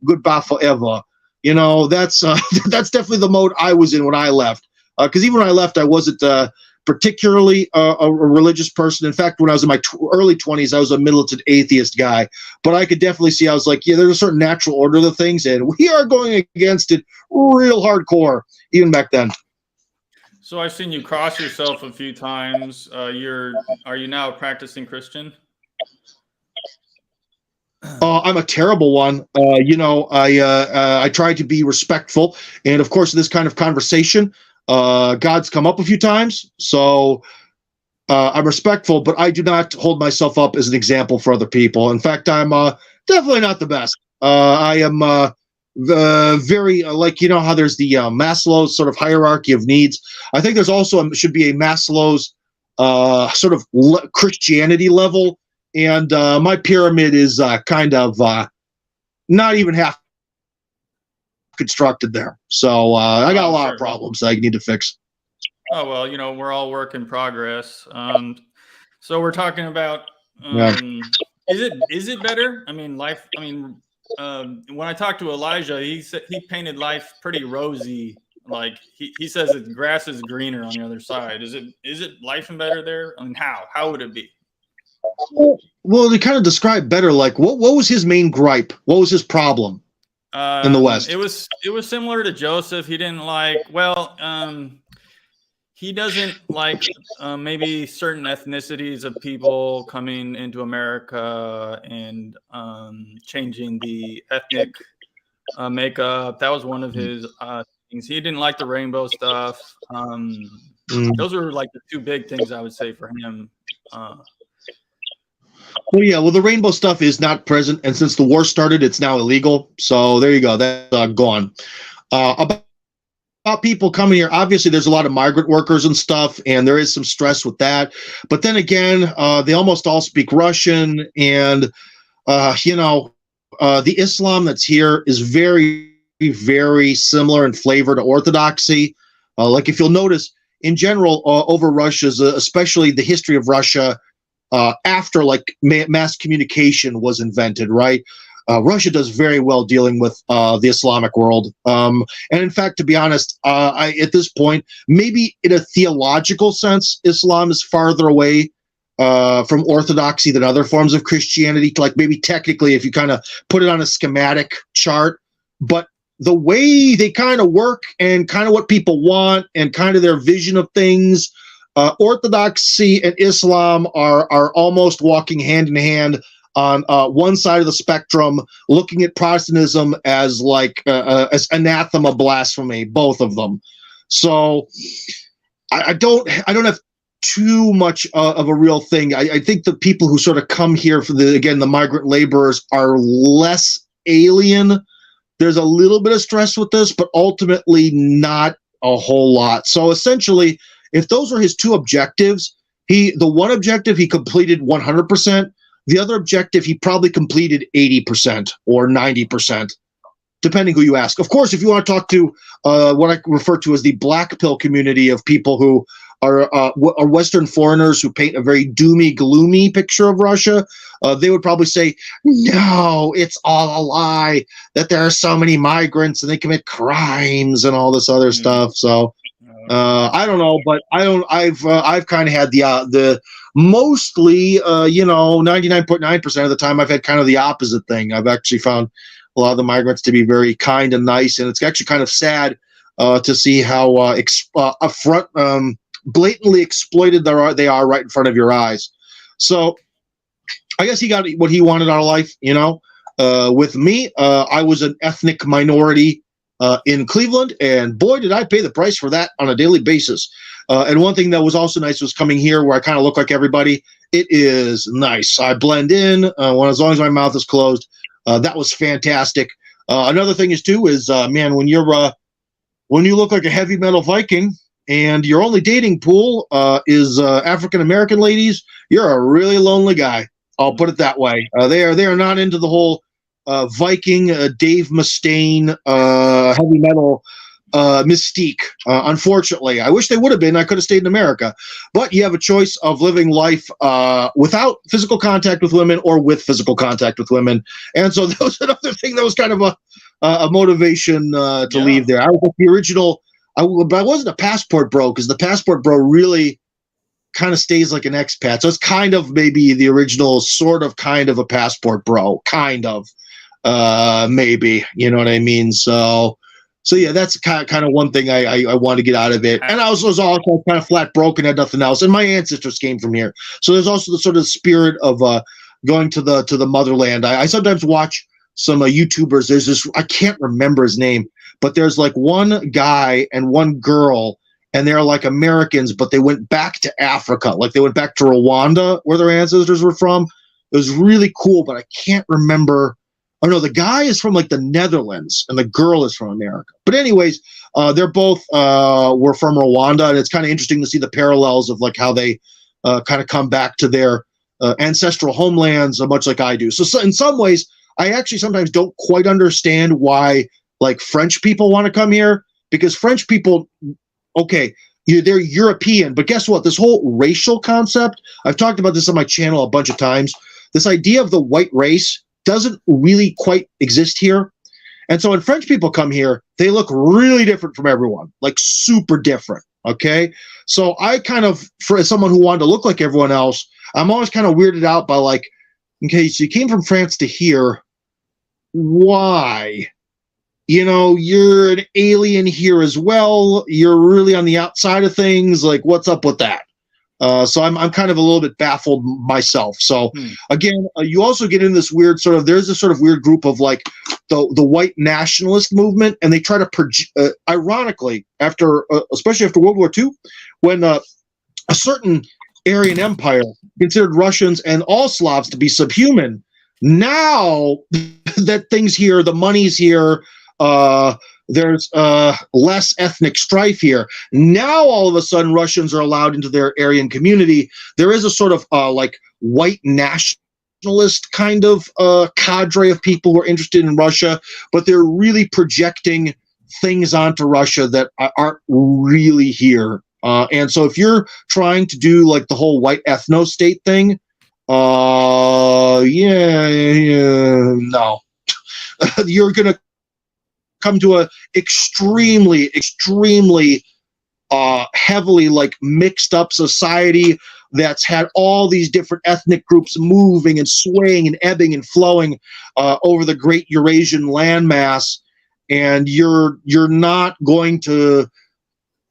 Goodbye forever. That's that's definitely the mode I was in when I left. Because even when I left, I wasn't particularly a religious person. In fact, when I was in my early 20s, I was a militant atheist guy. But I could definitely see, I was like, yeah, there's a certain natural order to things, and we are going against it real hardcore, even back then. So I've seen you cross yourself a few times. Are you now a practicing Christian? I'm a terrible one. I try to be respectful, and of course, in this kind of conversation, God's come up a few times, so I'm respectful, but I do not hold myself up as an example for other people. In fact, I'm definitely not the best. I am very like, how there's the Maslow's sort of hierarchy of needs. I think there's also should be a Maslow's sort of Christianity level, and my pyramid is kind of not even half constructed there. So I got a lot of problems that I need to fix. Oh, well, you know, we're all work in progress. So we're talking about, is it better? I mean, life, I mean, when I talked to Elijah, he said he painted life pretty rosy. Like he says the grass is greener on the other side. Is it life and better there? I mean, how would it be? Well, they kind of describe better, like what was his main gripe? What was his problem in the West? It was similar to Joseph. He didn't like, he doesn't like maybe certain ethnicities of people coming into America and changing the ethnic makeup. That was one of his things. He didn't like the rainbow stuff. Those are like the two big things I would say for him. Well, yeah. Well, the rainbow stuff is not present, and since the war started, it's now illegal. So there you go. That's gone. About people coming here, obviously, there's a lot of migrant workers and stuff, and there is some stress with that. But then again, they almost all speak Russian, and the Islam that's here is very, very similar in flavor to Orthodoxy. Like if you'll notice, in general, over Russia's, especially the history of Russia. After like mass communication was invented, right? Russia does very well dealing with the Islamic world. And in fact, to be honest, at this point, maybe in a theological sense, Islam is farther away from orthodoxy than other forms of Christianity. Like maybe technically, if you kind of put it on a schematic chart, but the way they kind of work and kind of what people want and kind of their vision of things, Orthodoxy and Islam are almost walking hand in hand on one side of the spectrum, looking at Protestantism as like as anathema, blasphemy, both of them. So I don't have too much of a real thing. I think the people who sort of come here for the migrant laborers are less alien. There's a little bit of stress with this, but ultimately not a whole lot. So essentially, if those were his two objectives, the one objective he completed 100%. The other objective he probably completed 80% or 90%, depending who you ask. Of course, if you want to talk to what I refer to as the black pill community of people who are Western foreigners who paint a very doomy, gloomy picture of Russia, they would probably say, no, it's all a lie, that there are so many migrants and they commit crimes and all this other stuff. So I don't know, but I've kind of had the mostly 99.9% of the time I've had kind of the opposite thing. I've actually found a lot of the migrants to be very kind and nice, and it's actually kind of sad to see how blatantly exploited they are right in front of your eyes. So I guess he got what he wanted out of life, With me, I was an ethnic minority in Cleveland, and boy, did I pay the price for that on a daily basis. And one thing that was also nice was coming here where I kind of look like everybody. It is nice. I blend in as long as my mouth is closed. That was fantastic. Another thing is man, when you look like a heavy metal Viking and your only dating pool is African American ladies, you're a really lonely guy. I'll put it that way. They are not into the whole Viking, Dave Mustaine, heavy metal mystique. Unfortunately, I wish they would have been. I could have stayed in America. But you have a choice of living life without physical contact with women or with physical contact with women. And so that was another thing that was kind of a motivation to leave there. I was like the original, but I wasn't a passport bro, because the passport bro really kind of stays like an expat. So it's kind of maybe the original sort of kind of a passport bro, kind of. Maybe, you know what I mean? So yeah, that's kind of one thing I want to get out of it. And I was also kind of flat broken, had nothing else. And my ancestors came from here. So there's also the sort of spirit of going to the motherland. I sometimes watch some YouTubers. There's this, I can't remember his name, but there's like one guy and one girl, and they're like Americans, but they went back to Africa. Like they went back to Rwanda, where their ancestors were from. It was really cool, but I can't remember. Oh no, the guy is from like the Netherlands and the girl is from America. But anyways, they're both were from Rwanda, and it's kind of interesting to see the parallels of like how they kind of come back to their ancestral homelands, much like I do. So in some ways, I actually sometimes don't quite understand why like French people want to come here, because French people, okay, they're European, but guess what? This whole racial concept, I've talked about this on my channel a bunch of times. This idea of the white race doesn't really quite exist here. And so when French people come here, they look really different from everyone, like super different, okay? So I kind of, for someone who wanted to look like everyone else, I'm always kind of weirded out by like, okay, so you came from France to here, why? You know, you're an alien here as well. You're really on the outside of things. Like, what's up with that? So I'm kind of a little bit baffled myself. So again, you also get in this weird sort of, there's this sort of weird group of like the white nationalist movement, and they try to, ironically, after, especially after World War II, when a certain Aryan Empire considered Russians and all Slavs to be subhuman, now that things here, the money's here, there's less ethnic strife here. Now, all of a sudden, Russians are allowed into their Aryan community. There is a sort of like white nationalist kind of cadre of people who are interested in Russia, but they're really projecting things onto Russia that aren't really here. And so if you're trying to do like the whole white ethno-state thing, no. You're going to come to a extremely heavily like mixed up society that's had all these different ethnic groups moving and swaying and ebbing and flowing over the great Eurasian landmass, and you're not going to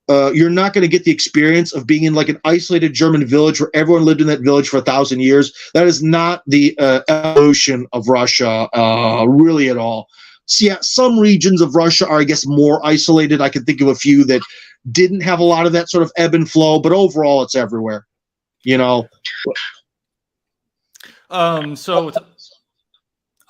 get the experience of being in like an isolated German village where everyone lived in that village for 1,000 years. That is not the evolution of Russia really at all. So yeah, some regions of Russia are, I guess, more isolated. I can think of a few that didn't have a lot of that sort of ebb and flow, but overall it's everywhere, you know. So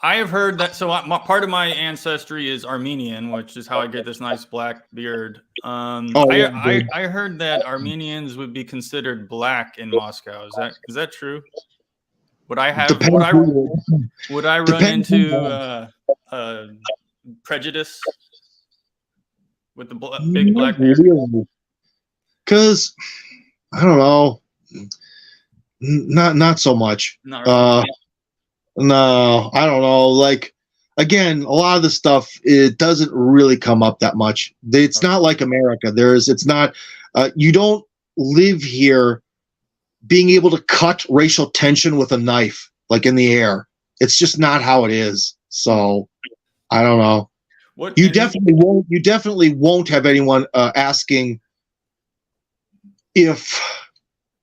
I have heard that, so part of my ancestry is Armenian, which is how I get this nice black beard. I heard that Armenians would be considered black in Moscow. Is that true? Would I run into prejudice with the big black beard? Because I don't know, not so much. Not really. No, I don't know. Like, again, a lot of the stuff, it doesn't really come up that much. It's not like America. It's not. You don't live here being able to cut racial tension with a knife, like in the air. It's just not how it is. So I don't know. You definitely won't have anyone asking if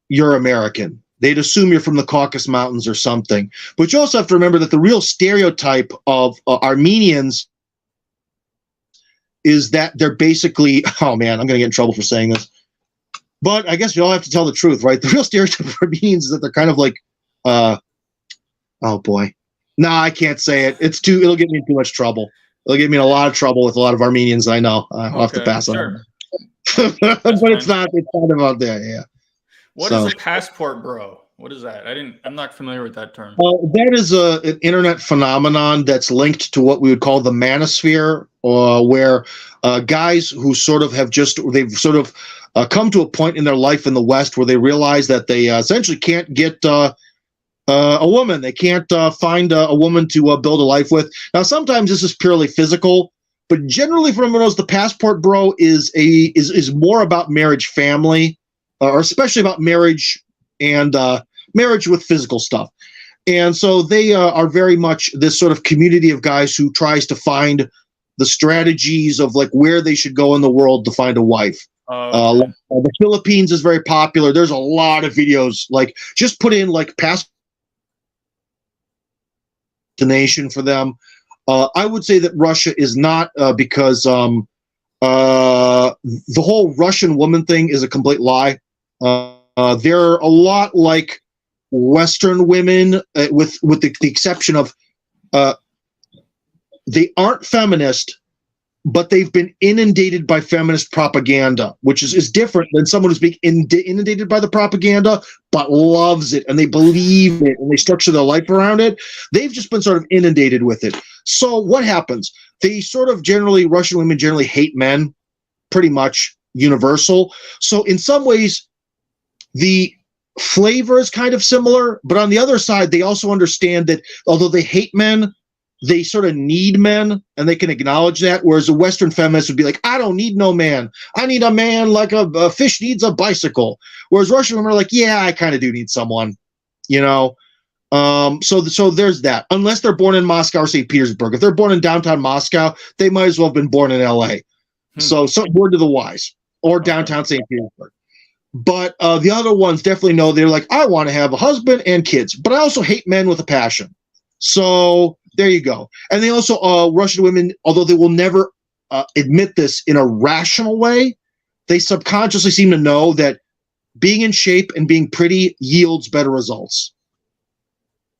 you're American. They'd assume you're from the Caucasus Mountains or something. But you also have to remember that the real stereotype of Armenians is that they're basically, oh man, I'm going to get in trouble for saying this. But I guess we all have to tell the truth, right? The real stereotype of Armenians is that they're kind of like, oh boy. No, I can't say it. It'll get me in too much trouble. It'll get me in a lot of trouble with a lot of Armenians I know. I'll have to pass on it. But it's not about that, yeah. What is a passport bro? What is that? I'm not familiar with that term. That is an internet phenomenon that's linked to what we would call the manosphere, where guys who they've come to a point in their life in the West where they realize that they essentially can't get a woman. They can't find a woman to build a life with. Now, sometimes this is purely physical, but generally, for everyone else, the passport bro is more about marriage, family, or especially about marriage and marriage with physical stuff. And so they are very much this sort of community of guys who tries to find the strategies of like where they should go in the world to find a wife. The Philippines is very popular. There's a lot of videos, like just put in like past destination for them. I would say that Russia is not because the whole Russian woman thing is a complete lie. They're a lot like Western women, with the exception of they aren't feminist, but they've been inundated by feminist propaganda, which is different than someone who's being inundated by the propaganda but loves it, and they believe it, and they structure their life around it. They've just been sort of inundated with it. So what happens? They sort of Russian women generally hate men, pretty much universal. So in some ways, the flavor is kind of similar, but on the other side, they also understand that although they hate men, they sort of need men, and they can acknowledge that, whereas a Western feminist would be like, I don't need no man. I need a man like a fish needs a bicycle. Whereas Russian women are like, yeah, I kind of do need someone, you know? So there's that. Unless they're born in Moscow or St. Petersburg. If they're born in downtown Moscow, they might as well have been born in L.A. So word to the wise. Or downtown St. Petersburg. But the other ones definitely know, they're like, I want to have a husband and kids, but I also hate men with a passion. So there you go. And they also, Russian women, although they will never admit this in a rational way, they subconsciously seem to know that being in shape and being pretty yields better results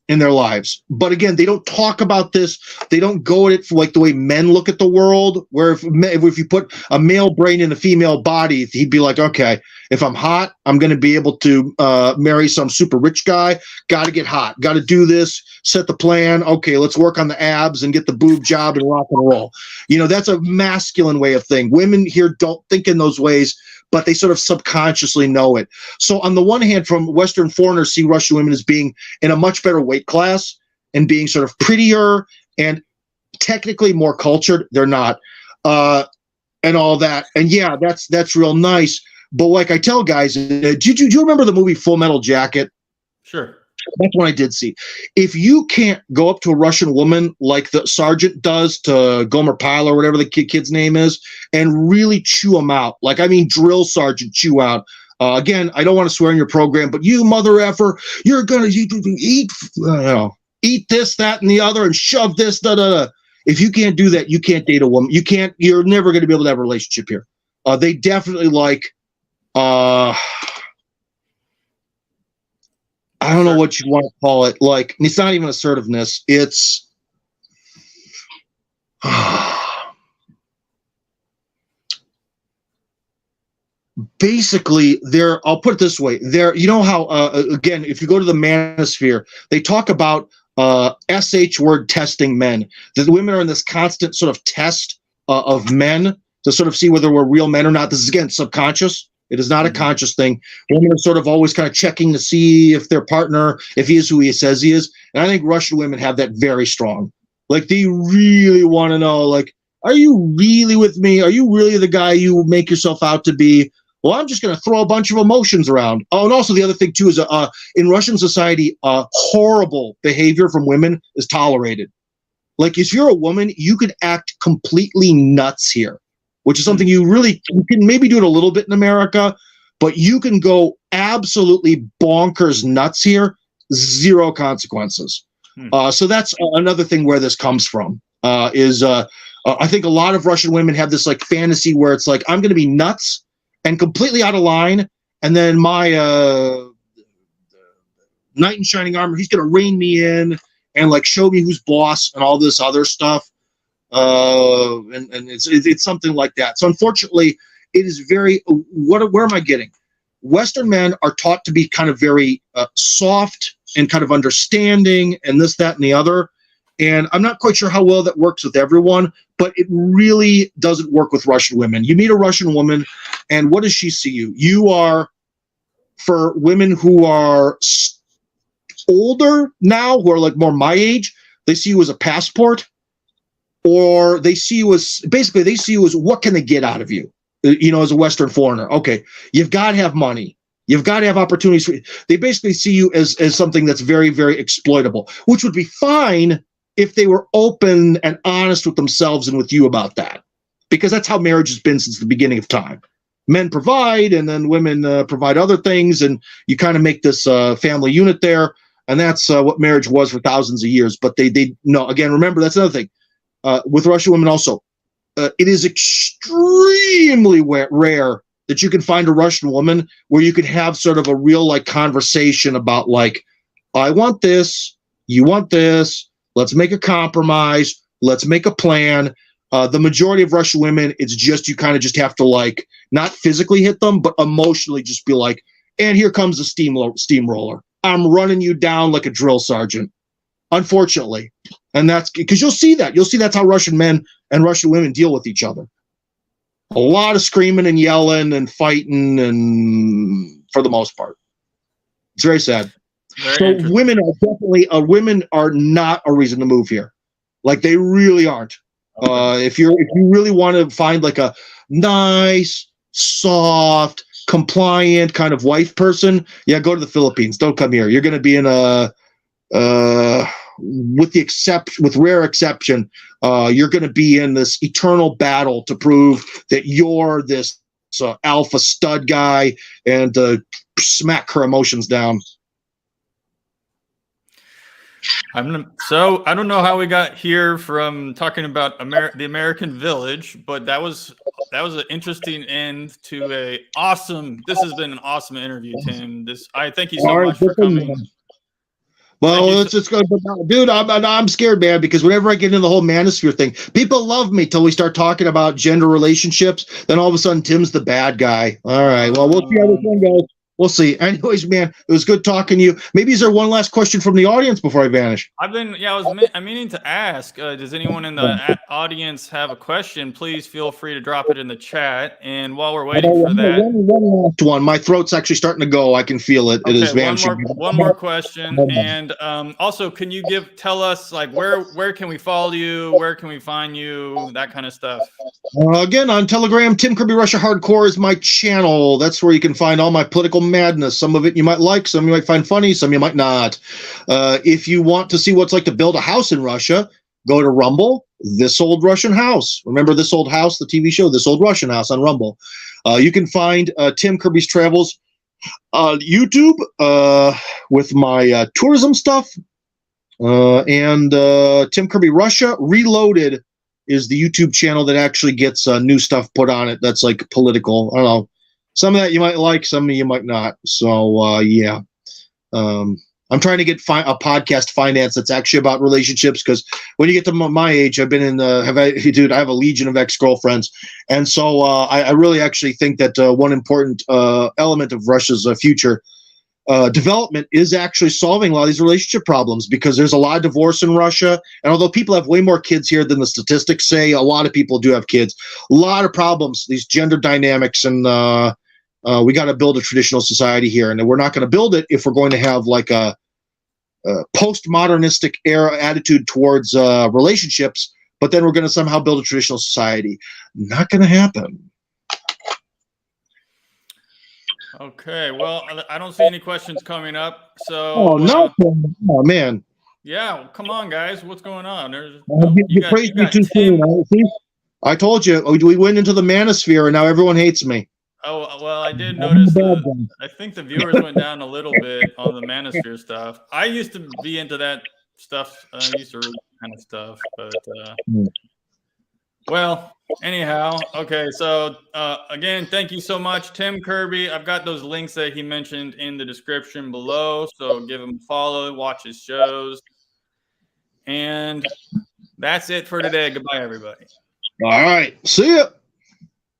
in their lives. But again, they don't talk about this. They don't go at it for like the way men look at the world, where if you put a male brain in a female body, he'd be like, okay, if I'm hot, I'm going to be able to marry some super rich guy. Got to get hot. Got to do this. Set the plan. Okay, let's work on the abs and get the boob job and rock and roll. You know, that's a masculine way of thinking. Women here don't think in those ways, but they sort of subconsciously know it. So on the one hand, from Western foreigners see Russian women as being in a much better weight class and being sort of prettier and technically more cultured. They're not, and all that. And yeah, that's real nice. But like I tell guys, do you remember the movie Full Metal Jacket? Sure. That's what I did see. If you can't go up to a Russian woman like the sergeant does to Gomer Pyle or whatever the kid's name is, and really chew them out, like, I mean, drill sergeant chew out. Again, I don't want to swear in your program, but you mother effer, you're going to eat this, that, and the other, and shove this, da-da-da. If you can't do that, you can't date a woman. You're never going to be able to have a relationship here. They definitely like, I don't know what you want to call it. Like, it's not even assertiveness. It's basically I'll put it this way. You know how, again, if you go to the manosphere, they talk about SH word testing men. The women are in this constant sort of test of men to sort of see whether we're real men or not. This is, again, subconscious. It is not a conscious thing. Women are sort of always kind of checking to see if their partner, if he is who he says he is. And I think Russian women have that very strong. Like, they really want to know, like, are you really with me? Are you really the guy you make yourself out to be? Well, I'm just going to throw a bunch of emotions around. Oh, and also the other thing, too, is in Russian society, horrible behavior from women is tolerated. Like, if you're a woman, you could act completely nuts here, which is something you can maybe do it a little bit in America, but you can go absolutely bonkers nuts here, zero consequences. So that's another thing where this comes from, I think a lot of Russian women have this like fantasy where it's like, I'm going to be nuts and completely out of line, and then my knight in shining armor, he's going to rein me in and like show me who's boss and all this other stuff. And it's something like that. So unfortunately, it is very, where am I getting? Western men are taught to be kind of very soft and kind of understanding and this, that, and the other. And I'm not quite sure how well that works with everyone, but it really doesn't work with Russian women. You meet a Russian woman, and what does she see you? You are, for women who are older now, who are like more my age, they see you as a passport. Or they see you as what can they get out of you, you know, as a Western foreigner. Okay, you've got to have money. You've got to have opportunities. They basically see you as something that's very, very exploitable, which would be fine if they were open and honest with themselves and with you about that, because that's how marriage has been since the beginning of time. Men provide, and then women provide other things, and you kind of make this family unit there, and that's what marriage was for thousands of years. But they no, again, remember, that's another thing. With Russian women also, it is extremely rare that you can find a Russian woman where you can have sort of a real like conversation about like, I want this, you want this, let's make a compromise, let's make a plan. The majority of Russian women, it's just, you kind of just have to like, not physically hit them, but emotionally just be like, and here comes the steamroller. I'm running you down like a drill sergeant, unfortunately. And that's because you'll see that's how Russian men and Russian women deal with each other. A lot of screaming and yelling and fighting, and for the most part, it's very sad. So women are not a reason to move here. Like, they really aren't. Okay. If you really want to find like a nice, soft, compliant kind of wife person, yeah, go to the Philippines. Don't come here. You're going to be in a with rare exception, you're going to be in this eternal battle to prove that you're this alpha stud guy and smack her emotions down. So I don't know how we got here from talking about the American village, but that was an interesting end to a awesome. This has been an awesome interview, Tim. I thank you so much for coming. Well, it's good, dude. I'm scared, man, because whenever I get into the whole manosphere thing, people love me till we start talking about gender relationships. Then all of a sudden, Tim's the bad guy. All right. Well, we'll see how this one goes. We'll see. Anyways, man, it was good talking to you. Maybe is there one last question from the audience before I vanish? I'm meaning to ask, does anyone in the audience have a question? Please feel free to drop it in the chat. And while we're waiting for that, one last one. My throat's actually starting to go. I can feel it. Okay, it is vanishing. One more question. And also, can you tell us like where can we follow you? Where can we find you? That kind of stuff. Again, on Telegram, Tim Kirby Russia Hardcore is my channel. That's where you can find all my political madness. Some of it you might like, some you might find funny, some you might not. If you want to see what it's like to build a house in Russia, go to Rumble, This Old Russian House. Remember This Old House, the TV show, This Old Russian House on Rumble. You can find Tim Kirby's Travels on YouTube with my tourism stuff. And Tim Kirby Russia Reloaded is the YouTube channel that actually gets new stuff put on it that's like political. I don't know. Some of that you might like, some of you might not. So, yeah. I'm trying to get a podcast finance that's actually about relationships, because when you get to my age, I've been in I have a legion of ex-girlfriends. And so I really actually think that one important element of Russia's future development is actually solving a lot of these relationship problems, because there's a lot of divorce in Russia. And although people have way more kids here than the statistics say, a lot of people do have kids. A lot of problems, these gender dynamics, and we got to build a traditional society here. And we're not going to build it if we're going to have like a postmodernistic era attitude towards relationships, but then we're going to somehow build a traditional society. Not going to happen. Okay, well, I don't see any questions coming up. So, oh man, yeah, come on, guys, what's going on? I told you we went into the manosphere, and now everyone hates me. Oh well, I did notice. I think the viewers went down a little bit on the manosphere stuff. I used to be into that stuff. I used to read that kind of stuff, but well, anyhow, okay. So again, thank you so much, Tim Kirby. I've got those links that he mentioned in the description below, so give him a follow, watch his shows, and that's it for today. Goodbye, everybody. All right, see ya.